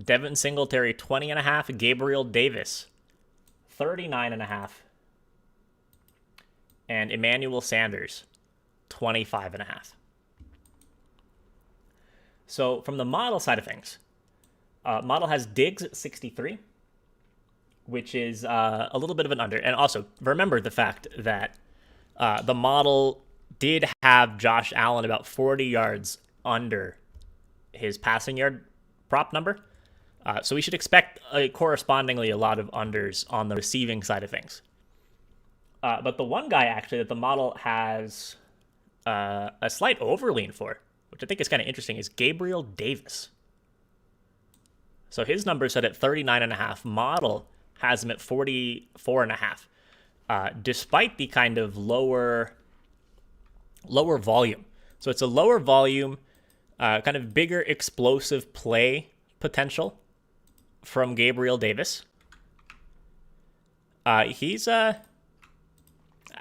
Devin Singletary 20.5, Gabriel Davis 39.5, and Emmanuel Sanders 25.5. So from the model side of things, model has Diggs at 63, which is a little bit of an under. And also remember the fact that the model did have Josh Allen about 40 yards under his passing yard prop number. So we should expect correspondingly a lot of unders on the receiving side of things. But the one guy actually that the model has a slight overlean for, which I think is kind of interesting, is Gabriel Davis. So his number is set at 39.5. Model has him at 44.5. Despite the kind of lower volume. So it's a lower volume, kind of bigger explosive play potential from Gabriel Davis. I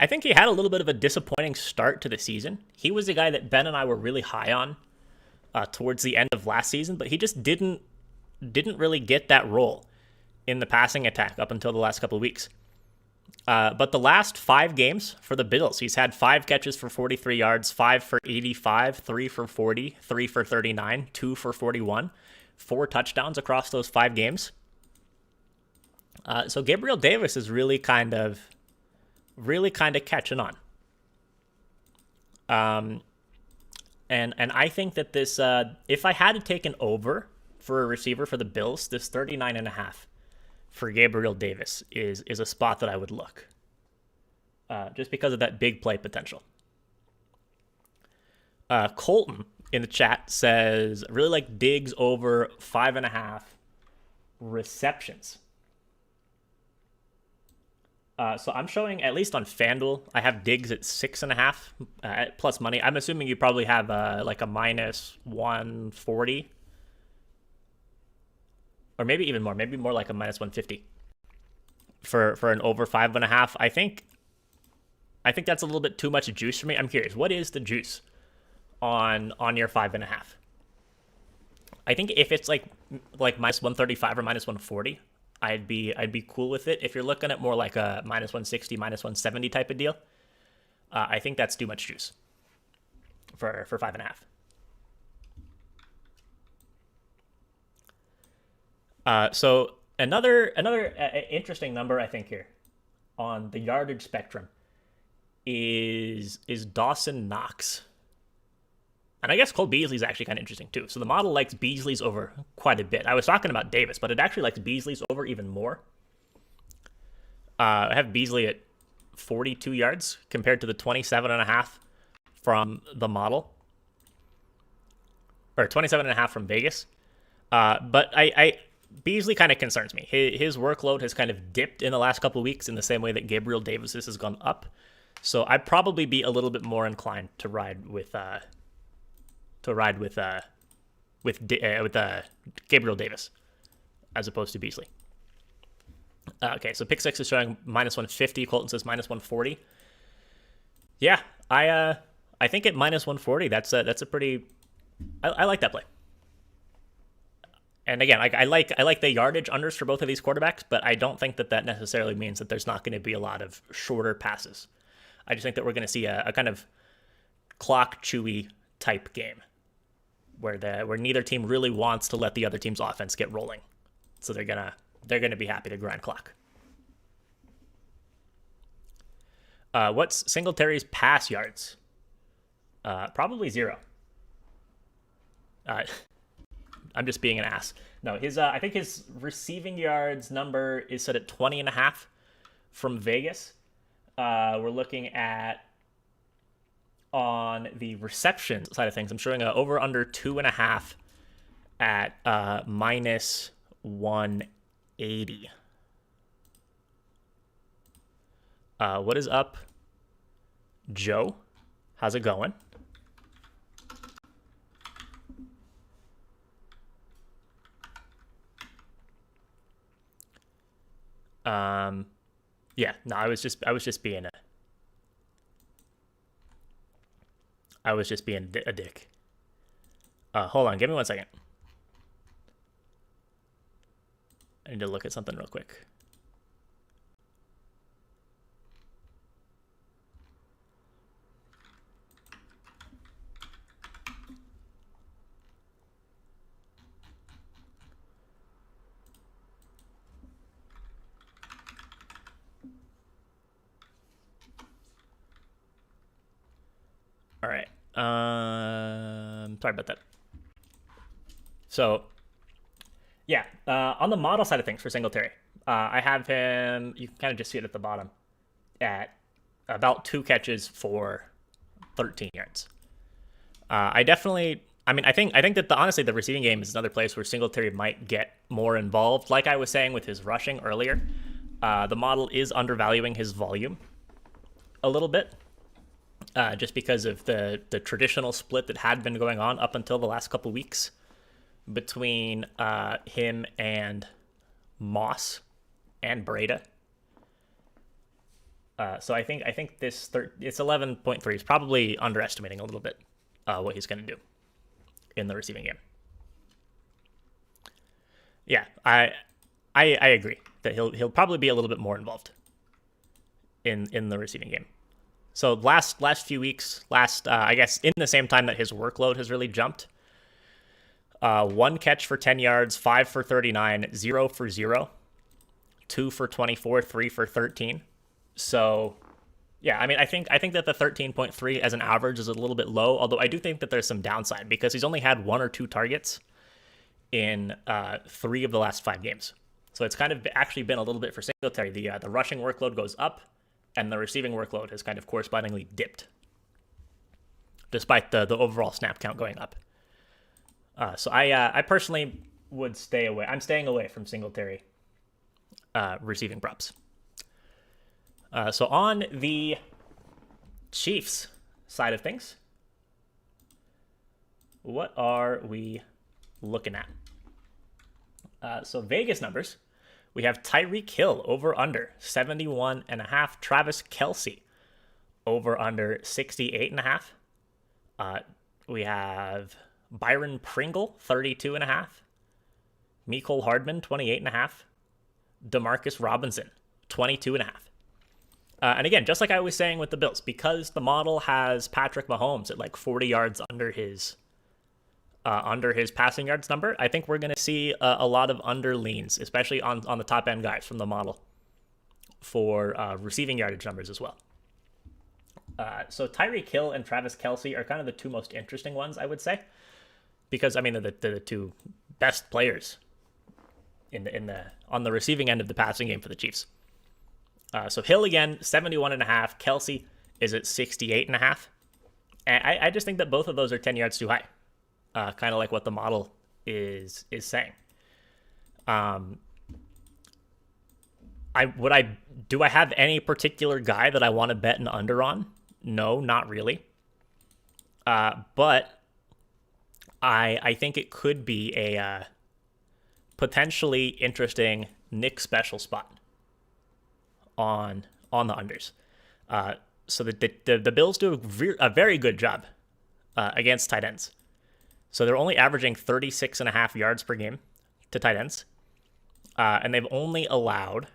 think he had a little bit of a disappointing start to the season. He was a guy that Ben and I were really high on towards the end of last season, but he just didn't really get that role in the passing attack up until the last couple of weeks. But the last 5 games for the Bills, he's had 5 catches for 43 yards, 5 for 85, 3 for 40, 3 for 39, 2 for 41, 4 touchdowns across those 5 games. So Gabriel Davis is really kind of catching on. And I think that this, if I had to take an over for a receiver for the Bills, this 39.5 for Gabriel Davis is a spot that I would look. Just because of that big play potential. Colton in the chat says, really like Diggs over 5.5 receptions. So I'm showing, at least on FanDuel, I have Diggs at 6.5 plus money. I'm assuming you probably have like a minus 140. Or maybe even more. Maybe more like a minus 150 for an over 5.5. I think that's a little bit too much juice for me. I'm curious, what is the juice on your 5.5? I think if it's like minus 135 or minus 140, I'd be cool with it. If you're looking at more like a minus 160, minus 170 type of deal, I think that's too much juice for 5.5. So another interesting number I think here on the yardage spectrum is Dawson Knox. And I guess Cole Beasley's actually kind of interesting too. So the model likes Beasley's over quite a bit. I was talking about Davis, but it actually likes Beasley's over even more. I have Beasley at 42 yards compared to the 27.5 from the model. Or 27.5 from Vegas. But Beasley kind of concerns me. His workload has kind of dipped in the last couple of weeks in the same way that Gabriel Davis has gone up. So I'd probably be a little bit more inclined to ride with Gabriel Davis as opposed to Beasley. Okay, so Pick 6 is showing minus 150. Colton says minus 140. Yeah, I think at minus 140, that's a pretty. I like that play. And again, I like the yardage unders for both of these quarterbacks, but I don't think that necessarily means that there's not going to be a lot of shorter passes. I just think that we're going to see a kind of clock chewy type game where neither team really wants to let the other team's offense get rolling. So they're gonna be happy to grind clock. What's Singletary's pass yards? Probably 0. I'm just being an ass. No, I think his receiving yards number is set at 20.5 from Vegas. We're looking at, on the reception side of things, I'm showing a over under 2.5 at minus 180. What is up, Joe? How's it going? Yeah, no, I was just being a dick. Hold on, give me 1 second. I need to look at something real quick. All right. Sorry about that. So, yeah, on the model side of things for Singletary, I have him, you can kind of just see it at the bottom, at about 2 catches for 13 yards. I think that honestly, the receiving game is another place where Singletary might get more involved. Like I was saying with his rushing earlier, the model is undervaluing his volume a little bit. Just because of the traditional split that had been going on up until the last couple weeks between him and Moss and Brady. So I think it's 11.3 is probably underestimating a little bit what he's going to do in the receiving game. Yeah, I agree that he'll probably be a little bit more involved in the receiving game. So last few weeks, I guess in the same time that his workload has really jumped, 1 catch for 10 yards, 5 for 39, 0 for 0, 2 for 24, 3 for 13. So, yeah, I mean, I think that the 13.3 as an average is a little bit low, although I do think that there's some downside because he's only had 1 or 2 targets in 3 of the last 5 games. So it's kind of actually been a little bit for Singletary. The rushing workload goes up, and the receiving workload has kind of correspondingly dipped, despite the overall snap count going up. So I personally would stay away. I'm staying away from Singletary receiving props. So on the Chiefs side of things, what are we looking at? So Vegas numbers, we have Tyreek Hill over under 71.5, Travis Kelce over under 68.5. We have Byron Pringle 32.5, Mecole Hardman 28.5, Demarcus Robinson 22.5. And again, just like I was saying with the Bills, because the model has Patrick Mahomes at like 40 yards under his passing yards number, I think we're going to see a lot of under leans, especially on the top end guys from the model for receiving yardage numbers as well. So Tyreek Hill and Travis Kelce are kind of the 2 most interesting ones, I would say, because I mean they're the 2 best players on the receiving end of the passing game for the Chiefs. So Hill again 71.5, Kelce is at 68.5, and I just think that both of those are 10 yards too high. Kind of like what the model is saying. Do I have any particular guy that I want to bet an under on? No, not really. But I think it could be a potentially interesting Nick special spot on the unders. So the Bills do a very good job against tight ends. So they're only averaging 36.5 yards per game to tight ends. And they've only allowed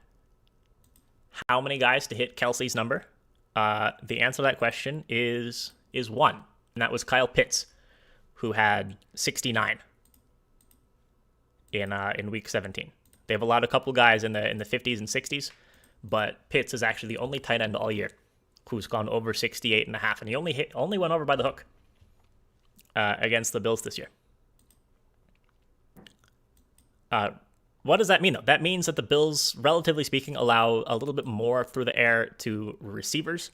how many guys to hit Kelce's number? The answer to that question is 1. And that was Kyle Pitts, who had 69 in week 17. They've allowed a couple guys in the 50s and 60s, but Pitts is actually the only tight end all year who's gone over 68.5, and he only went over by the hook. Against the Bills this year. What does that mean, though? That means that the Bills, relatively speaking, allow a little bit more through the air to receivers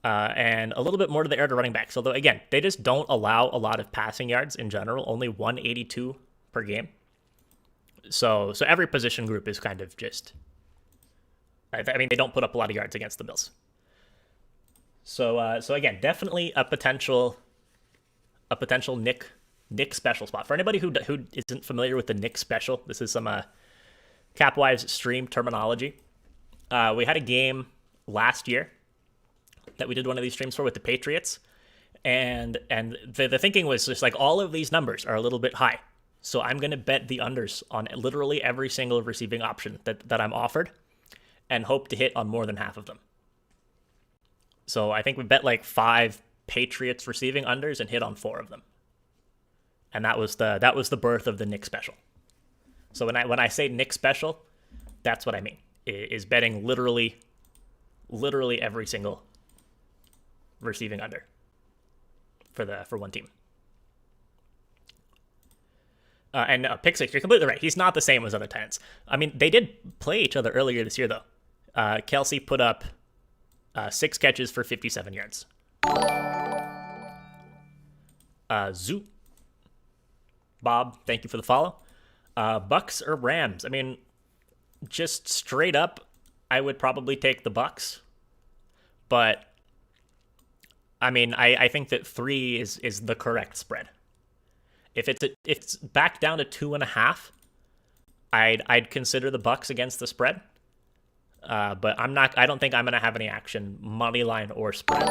and a little bit more to the air to running backs. Although, again, they just don't allow a lot of passing yards in general, only 182 per game. So every position group is kind of just... I mean, they don't put up a lot of yards against the Bills. So again, definitely a potential Nick special spot. For anybody who isn't familiar with the Nick special, this is some Capwise stream terminology. We had a game last year that we did one of these streams for with the Patriots, and the thinking was just like all of these numbers are a little bit high, so I'm going to bet the unders on literally every single receiving option that I'm offered, and hope to hit on more than half of them. So I think we bet like 5 Patriots receiving unders and hit on 4 of them, and that was the birth of the Nick special. So when I say Nick special, that's what I mean, is betting literally every single receiving under for one team. And pick six, you're completely right. He's not the same as other tight ends. I mean, they did play each other earlier this year though. Kelce put up 6 catches for 57 yards. Zoop. Bob, thank you for the follow. Bucs or Rams? I mean, just straight up, I would probably take the Bucs. But, I mean, I think that 3 is the correct spread. If it's back down to 2.5, I'd consider the Bucs against the spread. But I don't think I'm gonna have any action, money line or spread,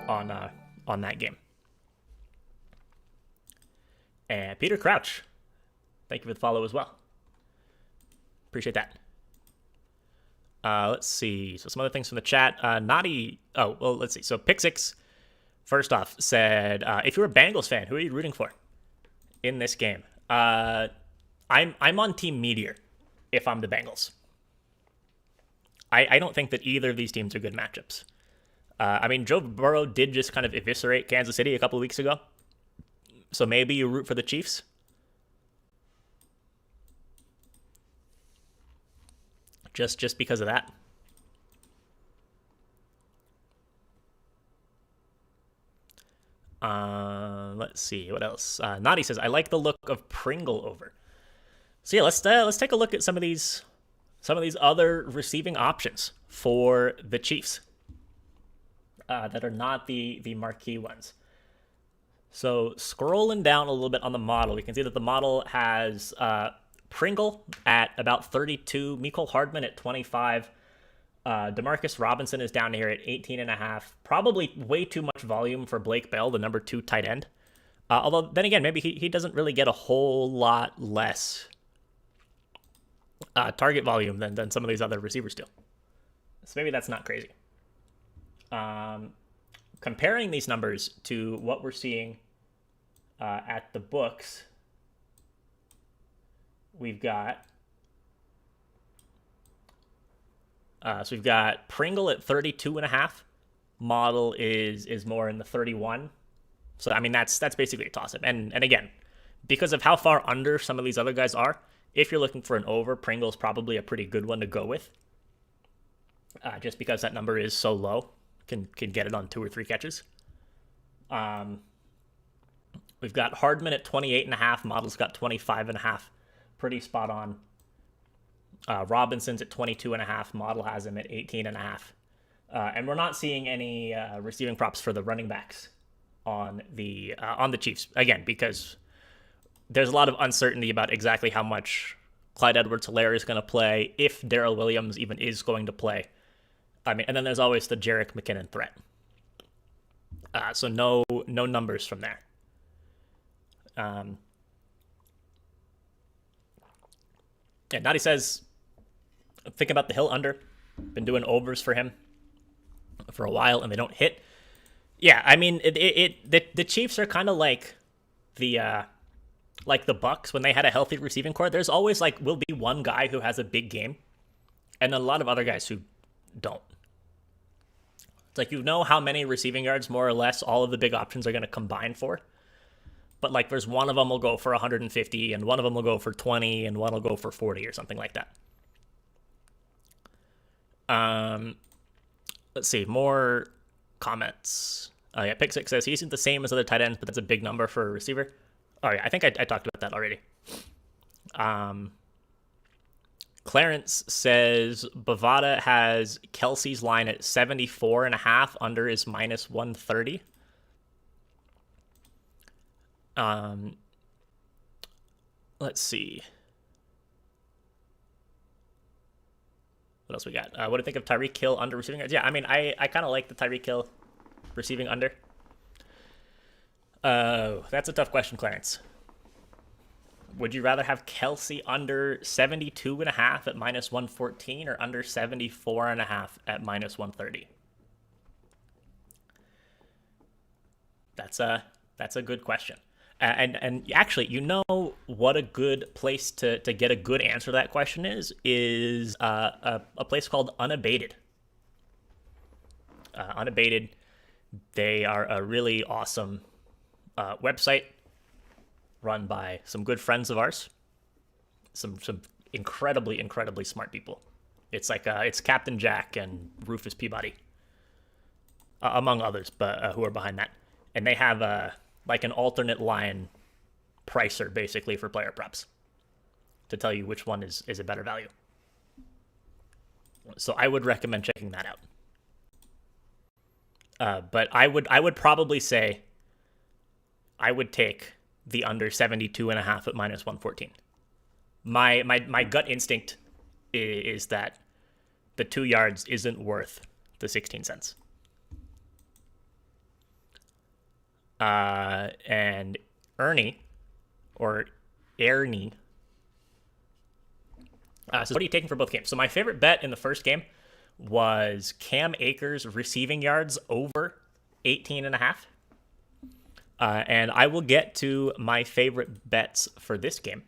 on that game. And Peter Crouch, thank you for the follow as well. Appreciate that. Let's see. So some other things from the chat. Naughty. Oh, well, let's see. So Pick Six, first off, said, if you're a Bengals fan, who are you rooting for in this game? I'm on Team Meteor if I'm the Bengals. I don't think that either of these teams are good matchups. I mean, Joe Burrow did just kind of eviscerate Kansas City a couple of weeks ago. So maybe you root for the Chiefs. just because of that. Let's see what else. Nadi says, I like the look of Pringle over. So yeah, let's take a look at some of these other receiving options for the Chiefs that are not the marquee ones. So scrolling down a little bit on the model, we can see that the model has Pringle at about 32, Mecole Hardman at 25, Demarcus Robinson is down here at 18.5. Probably way too much volume for Blake Bell, the number 2 tight end. Although, then again, maybe he doesn't really get a whole lot less target volume than some of these other receivers do. So maybe that's not crazy. Comparing these numbers to what we're seeing at the books, we've got we've got Pringle at 32.5. Model is more in the 31. So I mean that's basically a toss-up. And again, because of how far under some of these other guys are, if you're looking for an over, Pringle's probably a pretty good one to go with. Just because that number is so low, can get it on 2 or 3 catches. We've got Hardman at 28.5. Model's got 25.5. Pretty spot on. Robinson's at 22.5. Model has him at 18.5. And we're not seeing any receiving props for the running backs on the Chiefs, again, because there's a lot of uncertainty about exactly how much Clyde Edwards-Helaire is going to play, if Darrell Williams even is going to play. I mean, and then there's always the Jerick McKinnon threat. So no numbers from there. And Nadi says, think about the Hill under. Been doing overs for him for a while, and they don't hit. Yeah, I mean, the Chiefs are kind of like the Bucs when they had a healthy receiving core. There's always will be one guy who has a big game, and then a lot of other guys who don't. It's how many receiving yards, more or less, all of the big options are going to combine for. But there's one of them will go for 150, and one of them will go for 20, and one will go for 40 or something like that. Let's see, more comments. Yeah, Pick 6 says he isn't the same as other tight ends, but that's a big number for a receiver. Oh yeah, I think I talked about that already. Clarence says Bovada has Kelsey's line at 74.5. Under is minus 130. Let's see. What else we got? What do you think of Tyreek Hill under receiving yards? Yeah, I mean, I kind of like the Tyreek Hill receiving under. That's a tough question, Clarence. Would you rather have Kelsey under 72.5 at minus 114 or under 74.5 at minus 130? That's a good question. And actually, what a good place to get a good answer to that question is a place called Unabated. Unabated, they are a really awesome website run by some good friends of ours, some incredibly smart people. It's it's Captain Jack and Rufus Peabody, among others, but who are behind that. And they have an alternate line pricer basically for player props to tell you which one is a better value. So I would recommend checking that out. But I would probably say I would take the under 72.5 at minus 114. My gut instinct is that the 2 yards isn't worth the 16 cents. And Ernie says, what are you taking for both games? So my favorite bet in the first game was Cam Akers receiving yards over 18.5. And I will get to my favorite bets for this game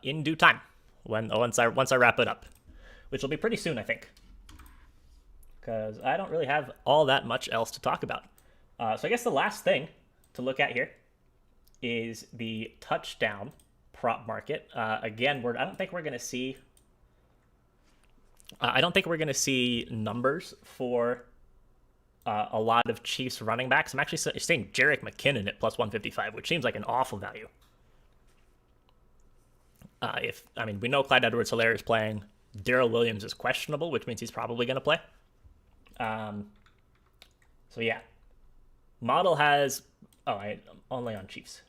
in due time once I wrap it up, which will be pretty soon, I think, because I don't really have all that much else to talk about. So I guess the last thing to look at here is the touchdown prop market. Again, I don't think we're going to see I don't think we're going to see numbers for a lot of Chiefs running backs. I'm actually seeing Jerick McKinnon at plus 155, which seems like an awful value. We know Clyde Edwards-Helaire is playing. Darrell Williams is questionable, which means he's probably going to play. So yeah, model has. I'm only on Chiefs.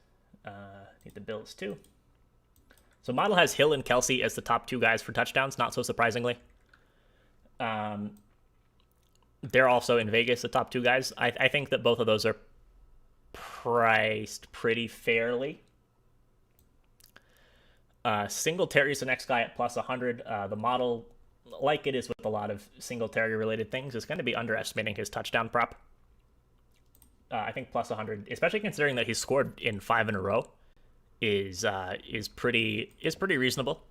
Need the Bills too. So model has Hill and Kelsey as the top 2 guys for touchdowns. Not so surprisingly. They're also in Vegas, the top 2 guys. I think that both of those are priced pretty fairly. Singletary's the next guy at plus 100. The model, like it is with a lot of Singletary related things, is going to be underestimating his touchdown prop. I think plus 100, especially considering that he's scored in 5 in a row, is pretty reasonable.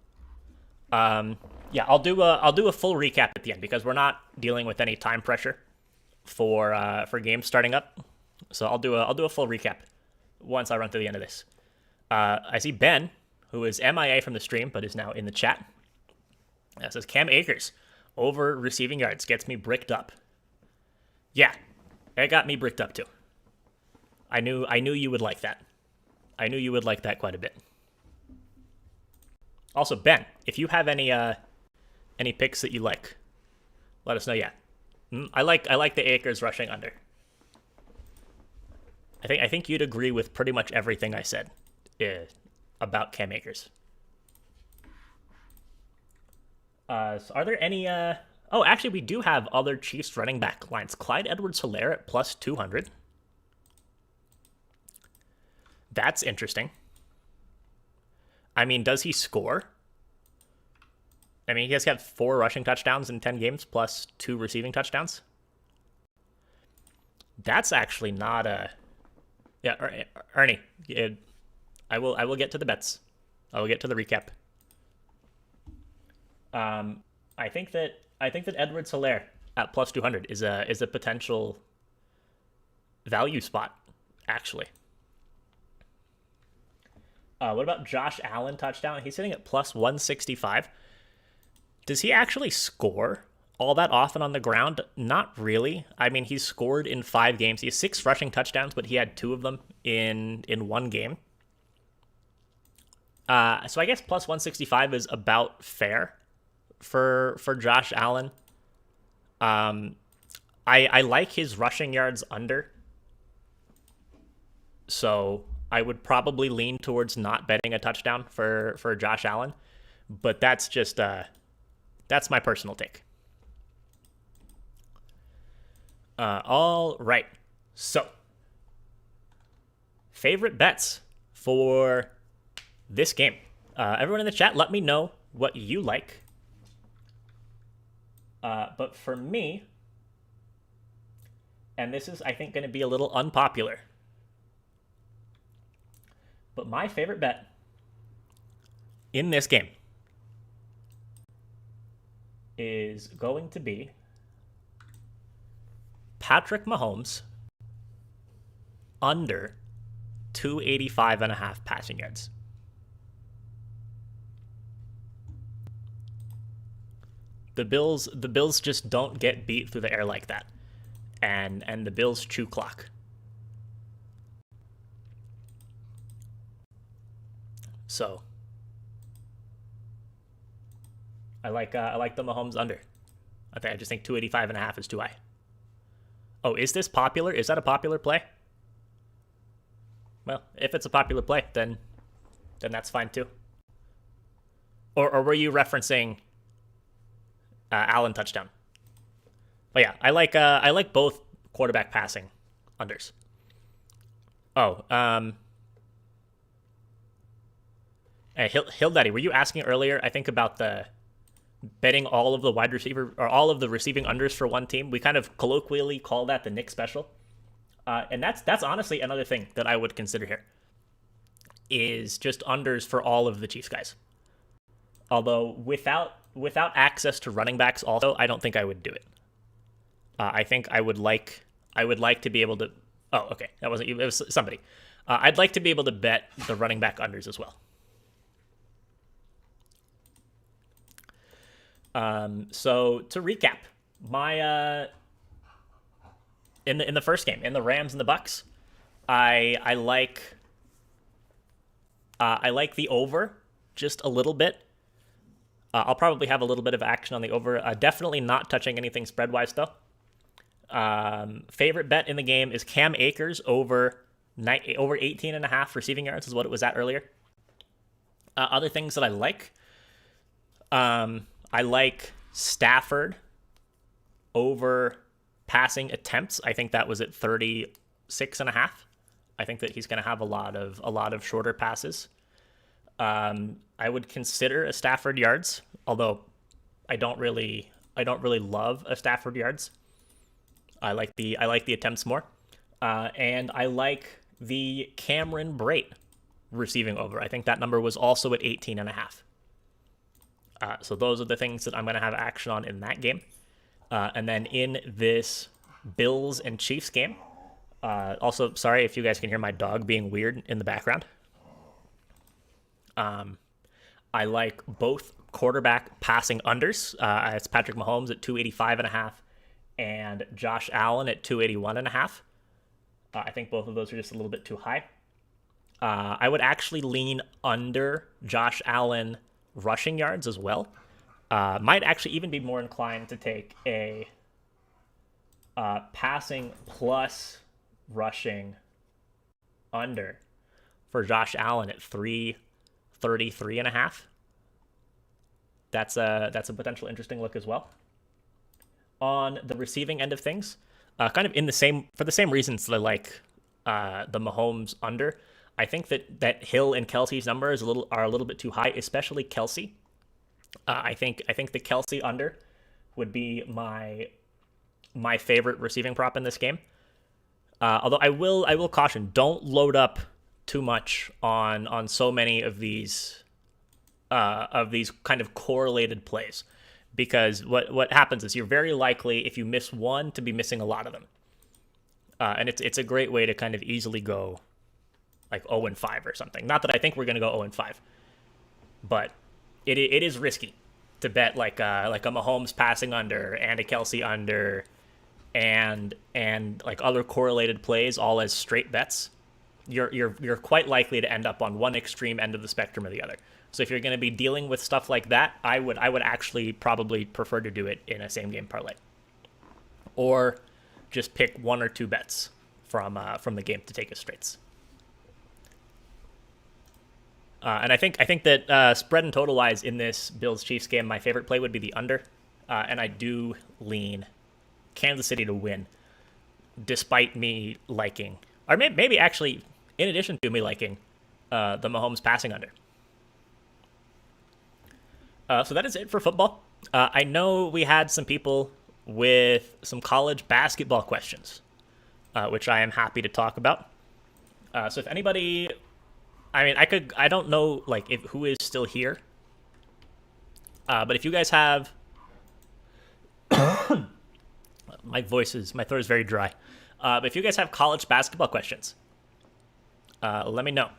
I'll do a full recap at the end because we're not dealing with any time pressure for games starting up. So I'll do a full recap once I run to the end of this. I see Ben, who is MIA from the stream but is now in the chat. It says Cam Akers over receiving yards gets me bricked up. Yeah, it got me bricked up too. I knew you would like that. I knew you would like that quite a bit. Also, Ben, if you have any picks that you like, let us know. Yeah, I like the Akers rushing under. I think you'd agree with pretty much everything I said about Cam Akers. So are there any? Actually, we do have other Chiefs running back lines. Clyde Edwards-Helaire at plus 200. That's interesting. I mean, does he score? I mean, he has got 4 rushing touchdowns in 10 games plus 2 receiving touchdowns. That's actually not a... Yeah, Ernie, I will get to the bets. I will get to the recap. I think that Edwards-Helaire at plus 200 is a potential value spot, actually. What about Josh Allen touchdown? He's sitting at plus 165. Does he actually score all that often on the ground? Not really. I mean, he's scored in 5 games. He has 6 rushing touchdowns, but he had 2 of them in 1 game. So I guess plus 165 is about fair for Josh Allen. I like his rushing yards under. So I would probably lean towards not betting a touchdown for Josh Allen, but that's just that's my personal take. All right, so favorite bets for this game. Everyone in the chat, let me know what you like. But for me, and this is, I think, going to be a little unpopular, but my favorite bet in this game is going to be Patrick Mahomes under 285.5 passing yards. The Bills just don't get beat through the air like that. And the Bills chew clock. So I like the Mahomes under. I just think 285.5 is too high. Oh, is this popular? Is that a popular play? Well, if it's a popular play, then that's fine too. Or were you referencing Allen touchdown? Oh yeah, I like both quarterback passing unders. Oh, Hill Daddy, were you asking earlier? I think about the betting all of the wide receiver or all of the receiving unders for one team. We kind of colloquially call that the Nick special, and that's honestly another thing that I would consider here. Is just unders for all of the Chiefs guys. Although without access to running backs, also I don't think I would do it. I think I would like to be able to. Oh, okay, that wasn't you. It was somebody. I'd like to be able to bet the running back unders as well. So to recap, my in the first game, in the Rams and the Bucs, I like the over just a little bit. I'll probably have a little bit of action on the over. Definitely not touching anything spread-wise, though. Favorite bet in the game is Cam Akers over 18.5 receiving yards is what it was at earlier. Other things that I like Stafford over passing attempts. I think that was at 36.5. I think that he's going to have a lot of shorter passes. I would consider a Stafford yards, although I don't really love a Stafford yards. I like the attempts more, and I like the Cameron Brate receiving over. I think that number was also at 18.5. So those are the things that I'm going to have action on in that game, and then in this Bills and Chiefs game. Also, sorry if you guys can hear my dog being weird in the background. I like both quarterback passing unders. It's Patrick Mahomes at 285.5 and Josh Allen at 281.5. I think both of those are just a little bit too high. I would actually lean under Josh Allen rushing yards as well. Might actually even be more inclined to take a passing plus rushing under for Josh Allen at 333.5. That's a potential interesting look as well. On the receiving end of things, kind of for the same reasons that I like the Mahomes under. I think that Hill and Kelsey's numbers are a little bit too high, especially Kelsey. I think the Kelsey under would be my favorite receiving prop in this game. Although I will caution, don't load up too much on so many of these kind of correlated plays, because what happens is you're very likely, if you miss one, to be missing a lot of them, and it's a great way to kind of easily go like 0-5 or something. Not that I think we're gonna go 0-5, but it is risky to bet like a Mahomes passing under and a Kelsey under and like other correlated plays all as straight bets. You're quite likely to end up on one extreme end of the spectrum or the other. So if you're going to be dealing with stuff like that, I would actually probably prefer to do it in a same game parlay, or just pick one or two bets from the game to take as straights. And I think that spread and total wise in this Bills Chiefs game, my favorite play would be the under, and I do lean Kansas City to win, despite me liking, or maybe actually in addition to me liking, the Mahomes passing under. So that is it for football. I know we had some people with some college basketball questions, which I am happy to talk about. So if anybody, I don't know like who is still here, but if you guys have, my throat is very dry. But if you guys have college basketball questions, let me know.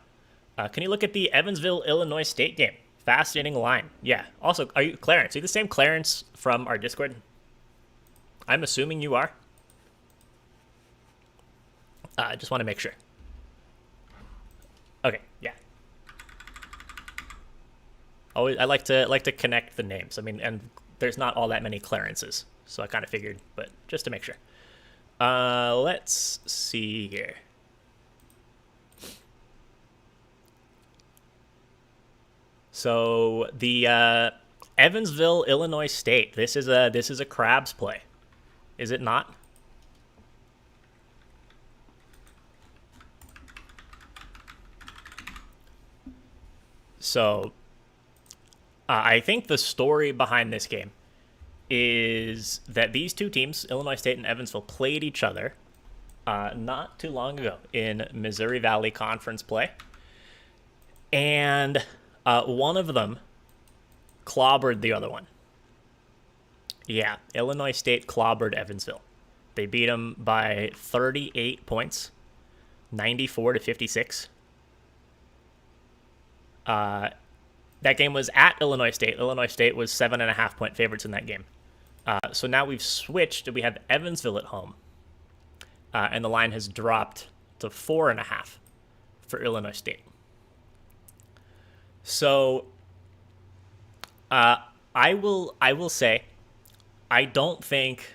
Can you look at the Evansville, Illinois State game? Fascinating line. Yeah. Also, are you Clarence? Are you the same Clarence from our Discord? I'm assuming you are. I just want to make sure. Okay. Yeah. Always, I like to connect the names. I mean, and there's not all that many Clarences, so I kind of figured, but just to make sure. Let's see here. So the Evansville, Illinois State. This is a Crabs play, is it not? So I think the story behind this game is that these two teams, Illinois State and Evansville, played each other not too long ago in Missouri Valley Conference play, and one of them clobbered the other one. Yeah, Illinois State clobbered Evansville. They beat them by 38 points, 94-56. That game was at Illinois State. Illinois State was 7.5-point favorites in that game. So now we've switched. We have Evansville at home. And the line has dropped to 4.5 for Illinois State. So I will say I don't think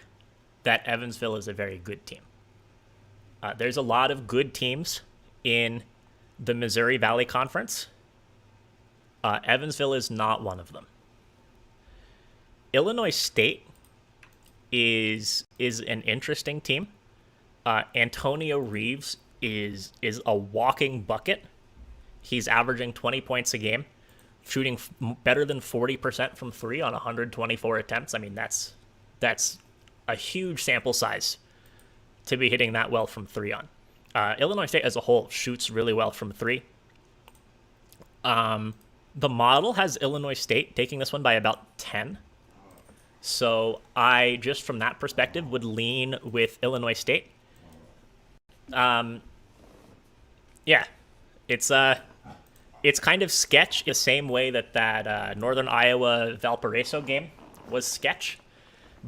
that Evansville is a very good team. There's a lot of good teams in the Missouri Valley Conference. Evansville is not one of them. Illinois State is an interesting team. Antonio Reeves is a walking bucket. He's averaging 20 points a game, shooting better than 40% from three on 124 attempts. I mean, that's a huge sample size to be hitting that well from three on. Illinois State as a whole shoots really well from three. The model has Illinois State taking this one by about 10. So I, just from that perspective, would lean with Illinois State. Yeah, it's kind of sketch the same way that Northern Iowa Valparaiso game was sketch.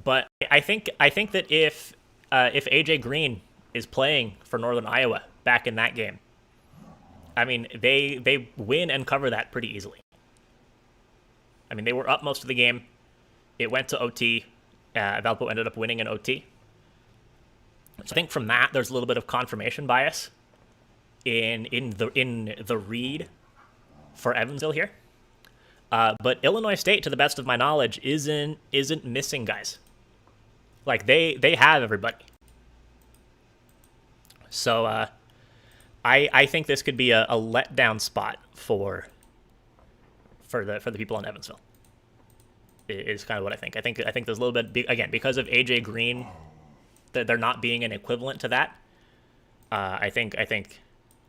But I think that if AJ Green is playing for Northern Iowa back in that game, I mean, they win and cover that pretty easily. I mean, they were up most of the game. It went to OT. Valpo ended up winning in OT. So I think from that, there's a little bit of confirmation bias in the read for Evansville here. But Illinois State, to the best of my knowledge, isn't missing guys. Like they have everybody. So I think this could be a letdown spot for the people in Evansville. Is kind of what I think. I think there's a little bit, again, because of AJ Green, that they're not being an equivalent to that. I think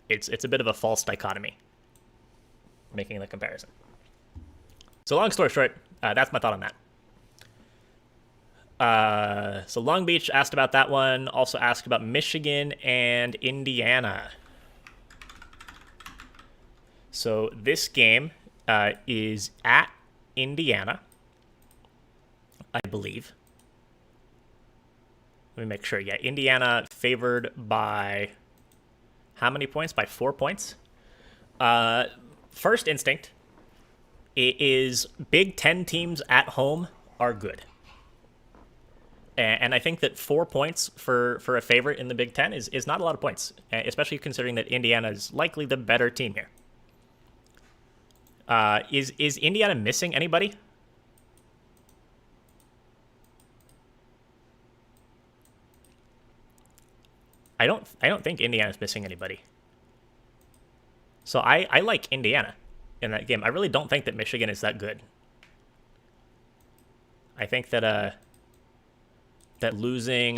it's a bit of a false dichotomy making the comparison. So long story short, that's my thought on that. So Long Beach asked about that one. Also asked about Michigan and Indiana. So this game is at Indiana, I believe. Let me make sure. Yeah, Indiana favored by how many points? By 4 points. First instinct is Big Ten teams at home are good. And I think that 4 points for a favorite in the Big Ten is not a lot of points, especially considering that Indiana is likely the better team here. Is Indiana missing anybody? I don't think Indiana's missing anybody. So I like Indiana in that game. I really don't think that Michigan is that good. I think that that losing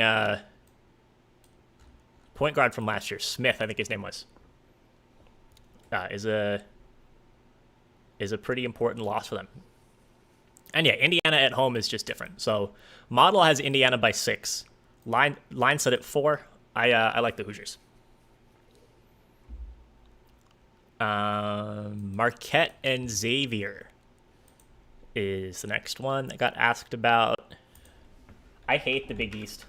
point guard from last year, Smith, I think his name was, is a pretty important loss for them. And yeah, Indiana at home is just different. So model has Indiana by 6. Line set at 4. I like the Hoosiers. Marquette and Xavier is the next one that got asked about. I hate the Big East.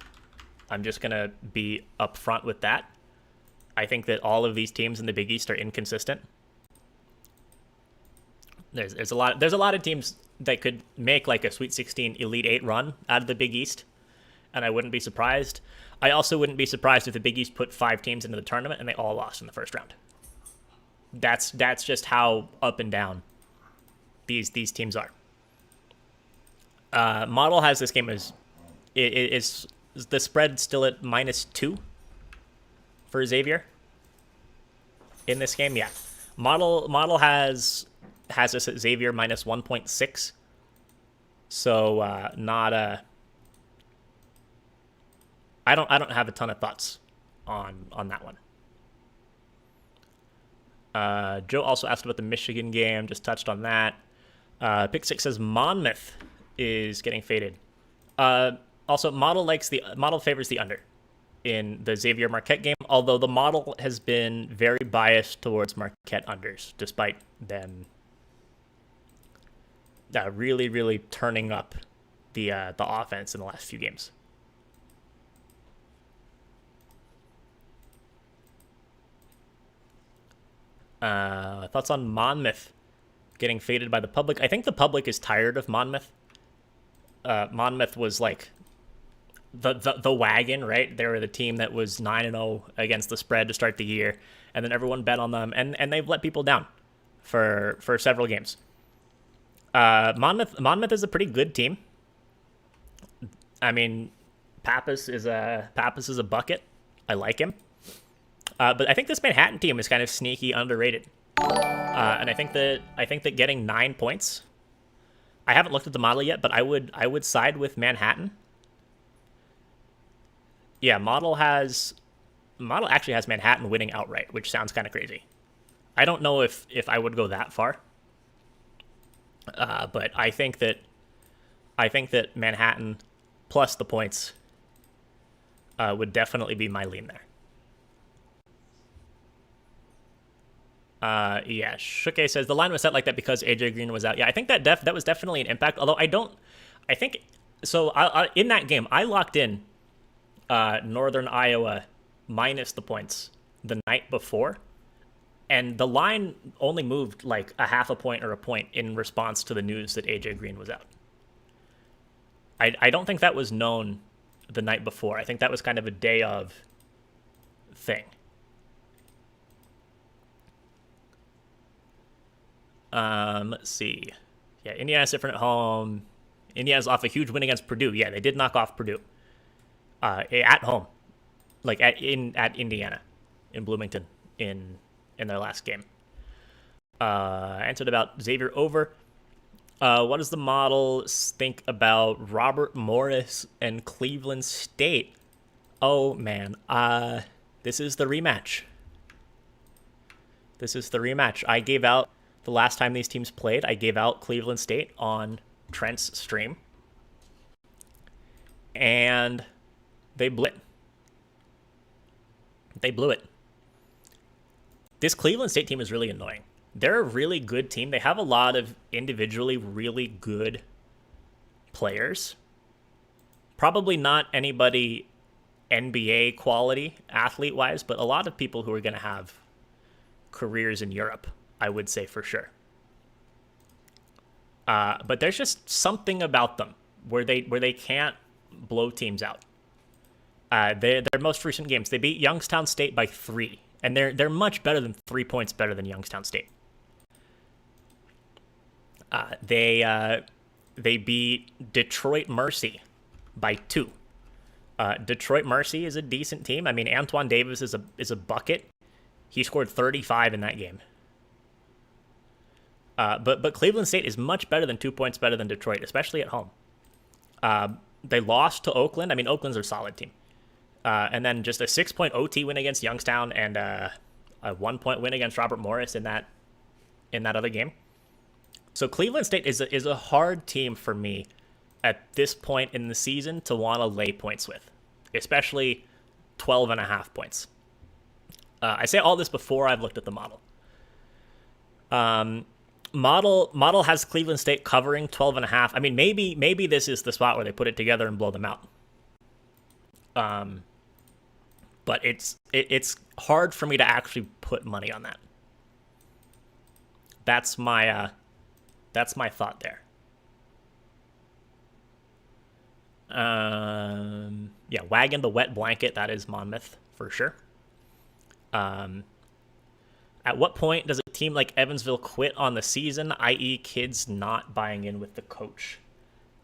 I'm just going to be upfront with that. I think that all of these teams in the Big East are inconsistent. There's a lot of teams that could make like a Sweet 16 Elite 8 run out of the Big East, and I wouldn't be surprised. I also wouldn't be surprised if the Big East put 5 teams into the tournament and they all lost in the first round. That's just how up and down these teams are. Model has this game as is the spread still at -2 for Xavier in this game. Yeah, model has us at Xavier -1.6. So not a. I don't have a ton of thoughts on that one. Joe also asked about the Michigan game. Just touched on that. Pick 6 says Monmouth is getting faded. Also, model favors the under in the Xavier Marquette game. Although the model has been very biased towards Marquette unders, despite them really, really turning up the offense in the last few games. Thoughts on Monmouth getting faded by the public? I think the public is tired of Monmouth. Monmouth was like the wagon, right? They were the team that was 9-0 against the spread to start the year, and then everyone bet on them, and they've let people down for several games. Monmouth is a pretty good team. I mean, Pappas is a bucket. I like him. But I think this Manhattan team is kind of sneaky underrated. And I think that getting 9 points, I haven't looked at the model yet, but I would side with Manhattan. Yeah, model actually has Manhattan winning outright, which sounds kind of crazy. I don't know if I would go that far. But I think that Manhattan plus the points would definitely be my lean there. Yeah, Shuke says the line was set like that because AJ Green was out. Yeah, I think that was definitely an impact. Although in that game I locked in Northern Iowa minus the points the night before, and the line only moved like a half a point or a point in response to the news that AJ Green was out. I don't think that was known the night before. I think that was kind of a day of thing. Let's see. Yeah, Indiana's different at home. Indiana's off a huge win against Purdue. Yeah, they did knock off Purdue. At home. Like at Indiana. In Bloomington. In their last game. Answered about Xavier over. What does the model think about Robert Morris and Cleveland State? Oh, man. This is the rematch. I gave out, the last time these teams played, I gave out Cleveland State on Trent's stream. And they blew it. This Cleveland State team is really annoying. They're a really good team. They have a lot of individually really good players. Probably not anybody NBA quality athlete-wise, but a lot of people who are going to have careers in Europe, I would say for sure. But there's just something about them where they can't blow teams out. Their most recent games, they beat Youngstown State by 3, and they're much better than 3 points better than Youngstown State. They beat Detroit Mercy by 2. Detroit Mercy is a decent team. I mean, Antoine Davis is a bucket. He scored 35 in that game. But Cleveland State is much better than 2 points better than Detroit, especially at home. They lost to Oakland. I mean, Oakland's a solid team. And then just a 6-point OT win against Youngstown and a 1-point win against Robert Morris in that other game. So Cleveland State is a hard team for me at this point in the season to want to lay points with, especially 12.5 points. I say all this before I've looked at the model. Model has Cleveland State covering 12.5. I mean, maybe this is the spot where they put it together and blow them out. But it's hard for me to actually put money on that. That's my thought there. Yeah, wagon the wet blanket. That is Monmouth for sure. At what point does a team like Evansville quit on the season, i.e. kids not buying in with the coach?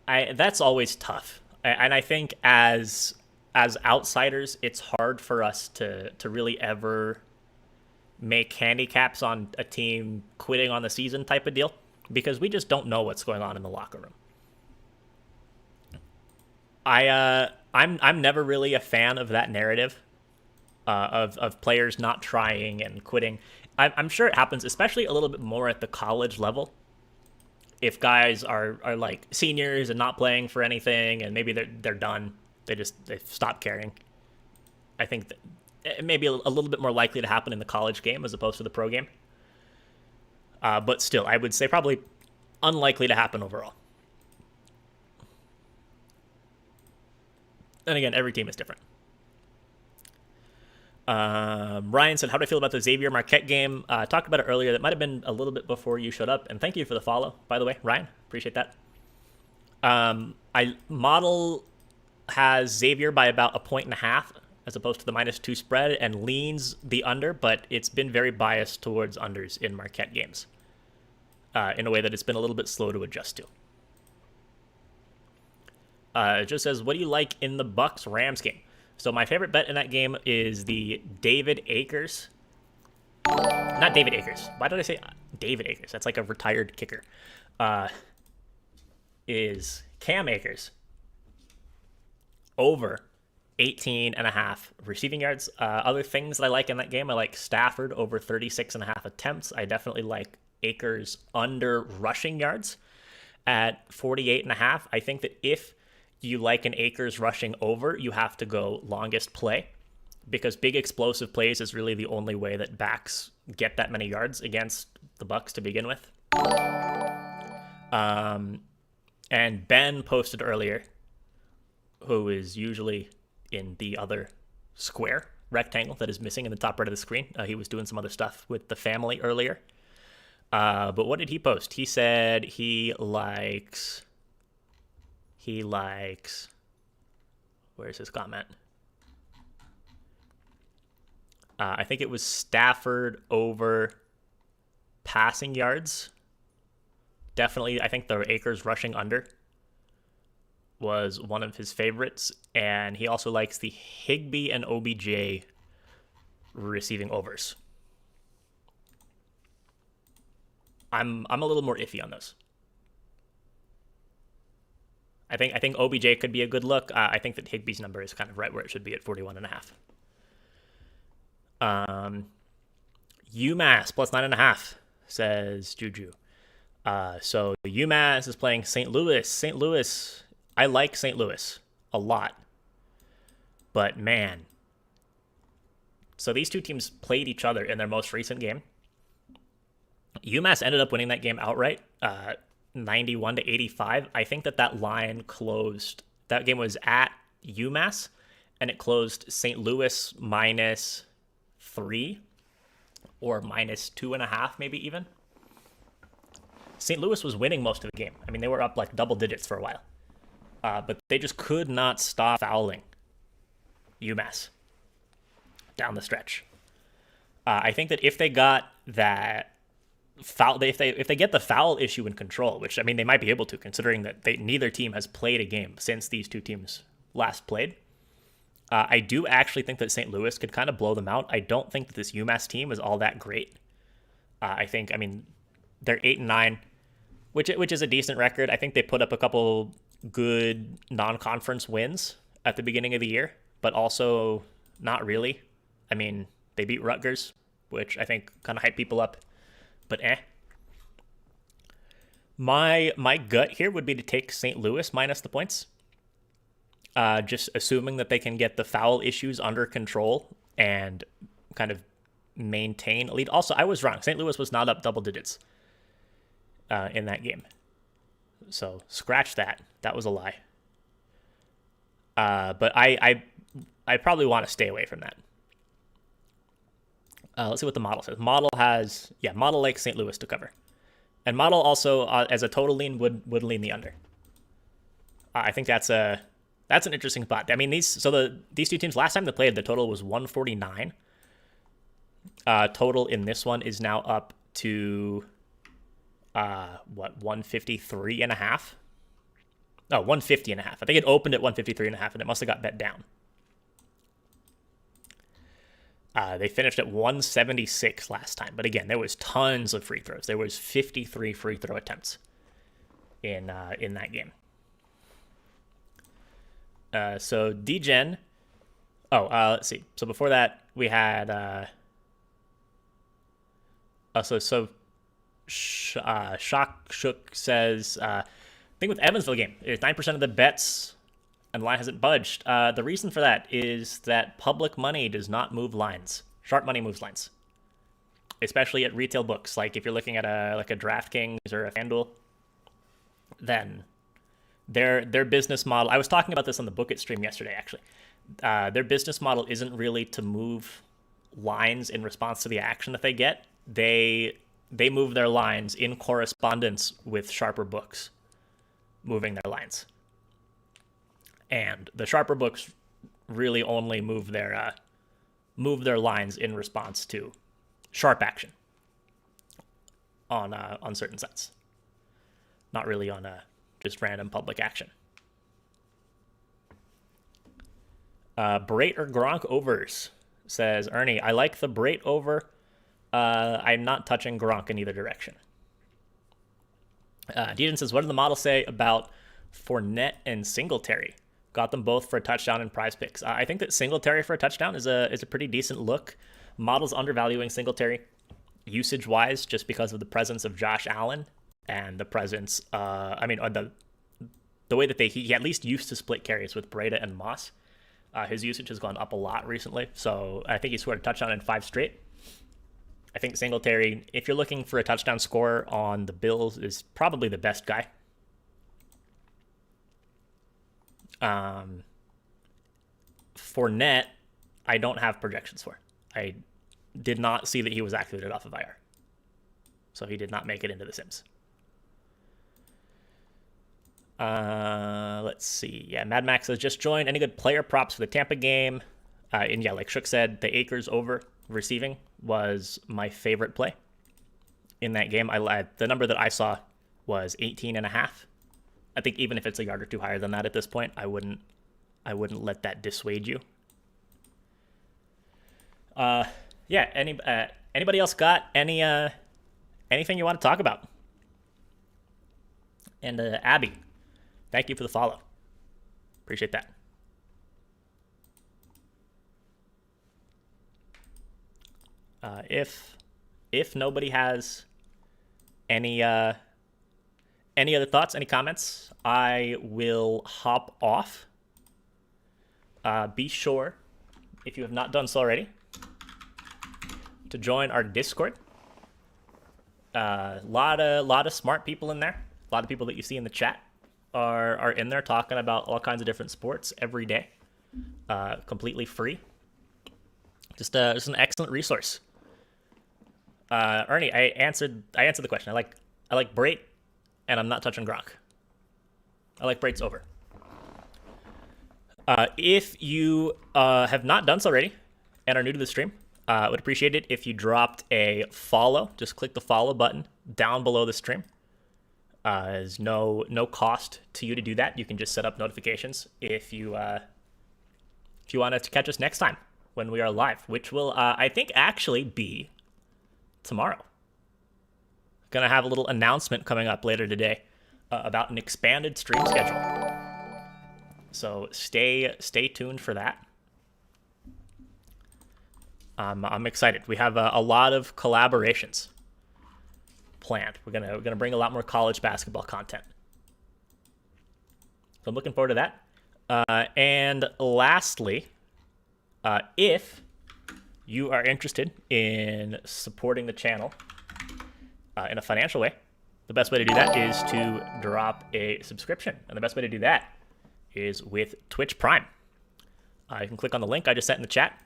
That's always tough. And I think as outsiders, it's hard for us to really ever make handicaps on a team quitting on the season type of deal, because we just don't know what's going on in the locker room. I'm never really a fan of that narrative of players not trying and quitting. I'm sure it happens, especially a little bit more at the college level. If guys are like seniors and not playing for anything, and maybe they're done, they've stopped caring. I think that it may be a little bit more likely to happen in the college game as opposed to the pro game. But still, I would say probably unlikely to happen overall. And again, every team is different. Ryan said, how do I feel about the Xavier Marquette game? Talked about it earlier. That might have been a little bit before you showed up. And thank you for the follow, by the way, Ryan. Appreciate that. Model has Xavier by about 1.5 as opposed to the -2 spread and leans the under, but it's been very biased towards unders in Marquette games in a way that it's been a little bit slow to adjust to. It just says, what do you like in the Bucs-Rams game? So my favorite bet in that game is the David Akers. Not David Akers. Why did I say David Akers? That's like a retired kicker. Is Cam Akers over 18.5 receiving yards. Other things that I like in that game, I like Stafford over 36.5 attempts. I definitely like Akers under rushing yards at 48.5. I think that if you like an Akers rushing over, you have to go longest play because big explosive plays is really the only way that backs get that many yards against the Bucs to begin with. And Ben posted earlier, who is usually in the other square rectangle that is missing in the top right of the screen. He was doing some other stuff with the family earlier. But what did he post? He said he likes, where's his comment? I think it was Stafford over passing yards. Definitely, I think the Akers rushing under was one of his favorites. And he also likes the Higbee and OBJ receiving overs. I'm a little more iffy on those. I think OBJ could be a good look. I think that Higbee's number is kind of right where it should be at 41.5. UMass plus 9.5, says Juju. So UMass is playing St. Louis. St. Louis, I like St. Louis a lot. But man. So these two teams played each other in their most recent game. UMass ended up winning that game outright, 91-85. I think that line closed. That game was at UMass, and it closed St. Louis -3 or -2.5, maybe even. St. Louis was winning most of the game. I mean, they were up like double digits for a while. But they just could not stop fouling UMass down the stretch. I think that if they got that foul, if they get the foul issue in control, which I mean they might be able to, considering that neither team has played a game since these two teams last played. I do actually think that St. Louis could kind of blow them out. I don't think that this UMass team is all that great. I mean, they're 8-9, which is a decent record. I think they put up a couple good non-conference wins at the beginning of the year, but also not really. I mean, they beat Rutgers, which I think kind of hyped people up. But My gut here would be to take St. Louis minus the points. Just assuming that they can get the foul issues under control and kind of maintain a lead. Also, I was wrong. St. Louis was not up double digits in that game. So scratch that. That was a lie. But I probably want to stay away from that. Let's see what the model says. Model likes St. Louis to cover. And model also, as a total lean, would lean the under. I think that's an interesting spot. I mean, these two teams, last time they played, the total was 149. Total in this one is now up to, 153.5? No, 150.5. I think it opened at 153.5, and it must have got bet down. They finished at 176 last time. But again, there was tons of free throws. There was 53 free throw attempts in that game. So DGen. Let's see. So before that, we had Shook says, I think with Evansville game, 9% of the bets and line hasn't budged. The reason for that is that public money does not move lines. Sharp money moves lines, especially at retail books. Like if you're looking at a DraftKings or a FanDuel, then their business model. I was talking about this on the Book It stream yesterday, actually. Their business model isn't really to move lines in response to the action that they get. They move their lines in correspondence with sharper books moving their lines. And the sharper books really only move their lines in response to sharp action on certain sets, not really on just random public action. Brait or Gronk overs, says Ernie. I like the Brait over. I'm not touching Gronk in either direction. Deedon says, what did the model say about Fournette and Singletary? Got them both for a touchdown in Prize Picks. I think that Singletary for a touchdown is a pretty decent look. Model's undervaluing Singletary usage-wise just because of the presence of Josh Allen and the presence, the way that he at least used to split carries with Breda and Moss. His usage has gone up a lot recently, so I think he scored a touchdown in 5 straight. I think Singletary, if you're looking for a touchdown scorer on the Bills, is probably the best guy. Fournette, I don't have projections for. I did not see that he was activated off of IR. So he did not make it into the Sims. Let's see. Yeah, Mad Max has just joined. Any good player props for the Tampa game? And yeah, like Shook said, the Akers over receiving was my favorite play in that game. The number that I saw was 18.5. I think even if it's a yard or two higher than that at this point, I wouldn't let that dissuade you. Anybody else got anything you want to talk about? And Abby, thank you for the follow. Appreciate that. If nobody has any other thoughts, any comments, I will hop off. Be sure, if you have not done so already, to join our Discord. Lot of smart people in there. A lot of people that you see in the chat are in there talking about all kinds of different sports every day. Completely free. Just an excellent resource. Ernie, I answered the question. I like Brait, and I'm not touching Gronk. I like Brait's over. If you have not done so already and are new to the stream, I would appreciate it if you dropped a follow. Just click the follow button down below the stream. There's no cost to you to do that. You can just set up notifications if you want to catch us next time when we are live, which will I think actually be tomorrow. Gonna have a little announcement coming up later today about an expanded stream schedule. So stay tuned for that. I'm excited. We have a lot of collaborations planned. We're gonna bring a lot more college basketball content. So I'm looking forward to that. And lastly, if you are interested in supporting the channel in a financial way, the best way to do that is to drop a subscription. And the best way to do that is with Twitch Prime. You can click on the link I just sent in the chat,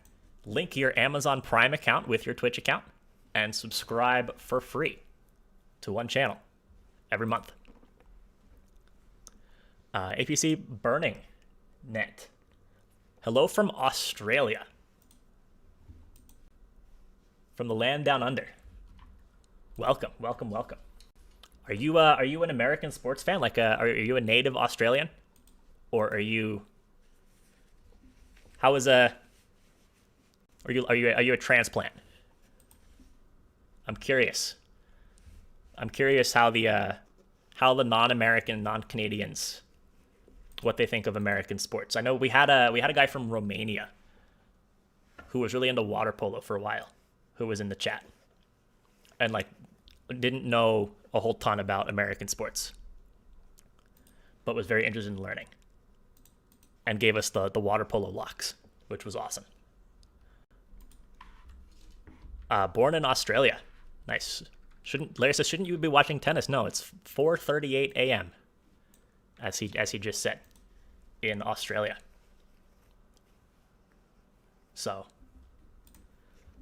link your Amazon Prime account with your Twitch account, and subscribe for free to one channel every month. APC Burning Net. Hello from Australia. From the land down under. Welcome. Are you an American sports fan? Are you a native Australian? Or are you are you a transplant? I'm curious how the non-American, non-Canadians, what they think of American sports. I know we had a guy from Romania who was really into water polo for a while, who was in the chat and didn't know a whole ton about American sports, but was very interested in learning and gave us the water polo locks, which was awesome. Born in Australia. Nice. Larry says, shouldn't you be watching tennis? No, it's 4:38 a.m. as he just said, in Australia. So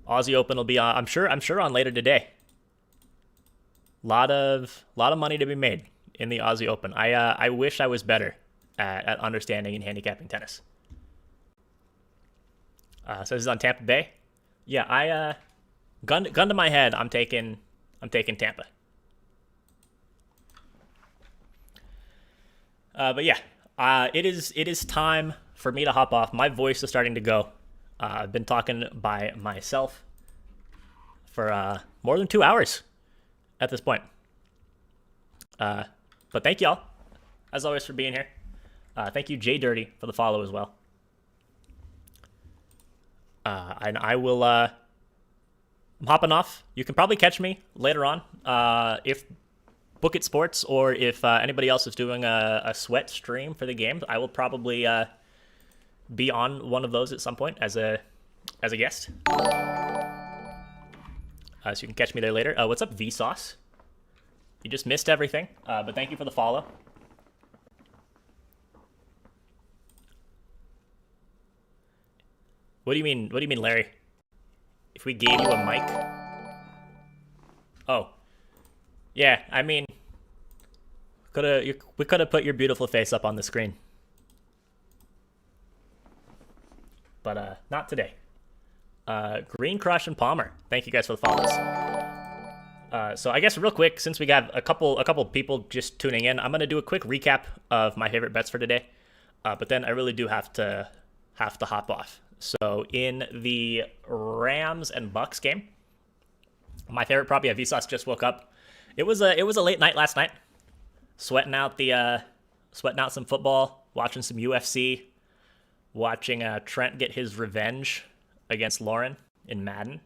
Aussie Open will be on, I'm sure on later today. Lot of money to be made in the Aussie Open. I wish I was better at understanding and handicapping tennis. So this is on Tampa Bay. Yeah, I gun to my head, I'm taking Tampa. But yeah, it is time for me to hop off. My voice is starting to go. I've been talking by myself for more than 2 hours at this point. But thank y'all, as always, for being here. Thank you, Jay Dirty, for the follow as well. And I will, I'm hopping off. You can probably catch me later on, if Book It Sports or if anybody else is doing a sweat stream for the game. I will probably be on one of those at some point as a guest. So you can catch me there later. What's up, Vsauce? You just missed everything, but thank you for the follow. What do you mean, Larry? If we gave you a mic? Oh. Yeah, I mean, we could have put your beautiful face up on the screen. But not today. Green Crush and Palmer, thank you guys for the follows. So I guess real quick, since we got a couple people just tuning in, I'm gonna do a quick recap of my favorite bets for today. But then I really do have to hop off. So in the Rams and Bucs game, my favorite prop, yeah, Vsauce just woke up. It was a late night last night, sweating out some football, watching some UFC, watching Trent get his revenge against Lauren in Madden.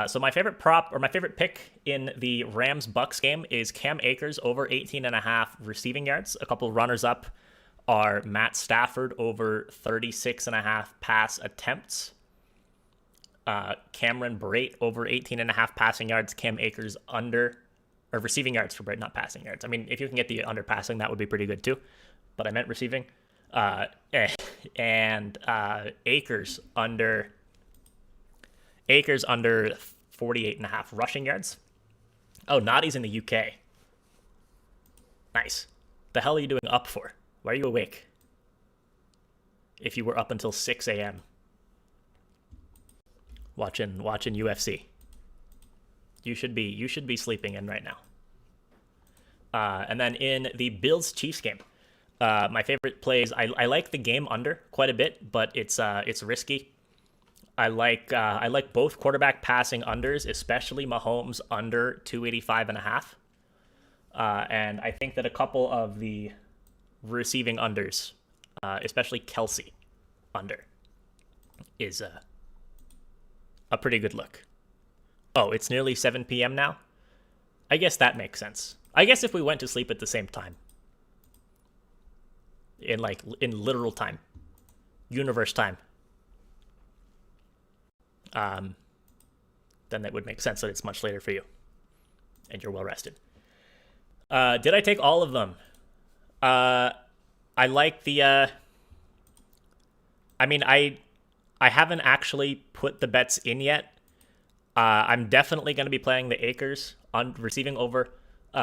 So my favorite prop, or my favorite pick in the Rams-Bucs game is Cam Akers over 18.5 receiving yards. A couple runners up are Matt Stafford over 36.5 pass attempts. Cameron Brate over 18.5 passing yards. Cam Akers under, or receiving yards for Brate, not passing yards. I mean, if you can get the under passing, that would be pretty good too. But I meant receiving. And Akers under 48.5 rushing yards. Oh, Noddy's in the UK. Nice. The hell are you doing up for? Why are you awake? If you were up until 6 a.m. watching UFC. You should be sleeping in right now. And then in the Bills Chiefs game, my favorite plays, I like the game under quite a bit, but it's risky. I like both quarterback passing unders, especially Mahomes under 285.5. And I think that a couple of the receiving unders, especially Kelsey under, is a pretty good look. Oh, it's nearly 7 p.m. now? I guess that makes sense. I guess if we went to sleep at the same time, in literal time, universe time, then that would make sense that it's much later for you and you're well rested. Did I take all of them? I like the I haven't actually put the bets in yet. I'm definitely going to be playing the Akers on receiving over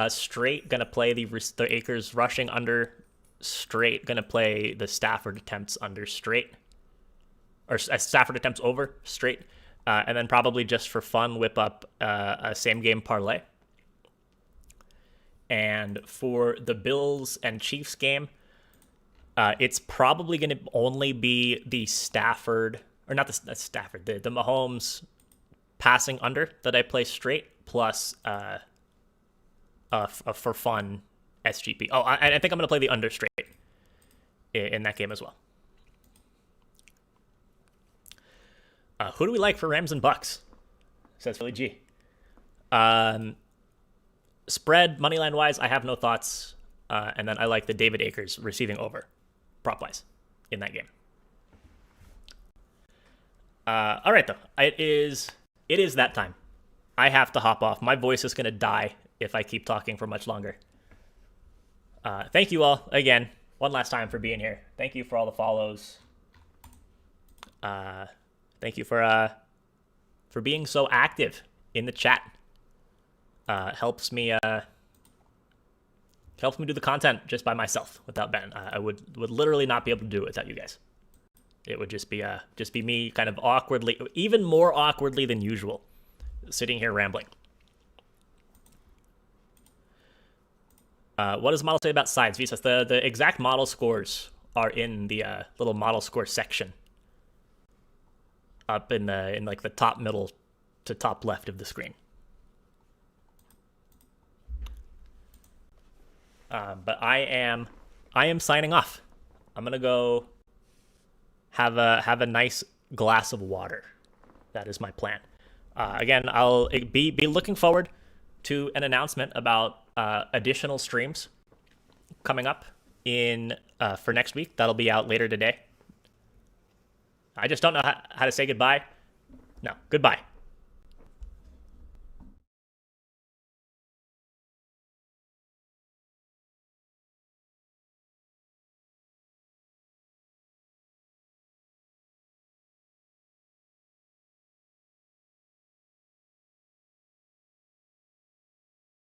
straight. Going to play the Akers rushing under straight. Going to play the Stafford attempts under straight, or Stafford attempts over straight, and then probably just for fun whip up a same game parlay. And for the Bills and Chiefs game, it's probably going to only be the Stafford, or not the Stafford, the Mahomes passing under that I play straight, plus a for fun SGP. Oh, I think I'm going to play the under straight in that game as well. Who do we like for Rams and Bucks? Says Philly G. Spread, moneyline wise, I have no thoughts. And then I like the David Akers receiving over, prop wise, in that game. All right, though. It is that time. I have to hop off. My voice is going to die if I keep talking for much longer. Thank you all again, one last time for being here. Thank you for all the follows. Thank you for being so active in the chat. Helps me do the content just by myself without Ben. I would literally not be able to do it without you guys. It would just be me kind of awkwardly, even more awkwardly than usual, sitting here rambling. What does model say about sides? Visas, the exact model scores are in the little model score section up in like the top middle to top left of the screen. But I am signing off. I'm gonna go have a nice glass of water. That is my plan. Again, I'll be looking forward to an announcement about additional streams coming up in for next week. That'll be out later today. I just don't know how to say goodbye. No, goodbye.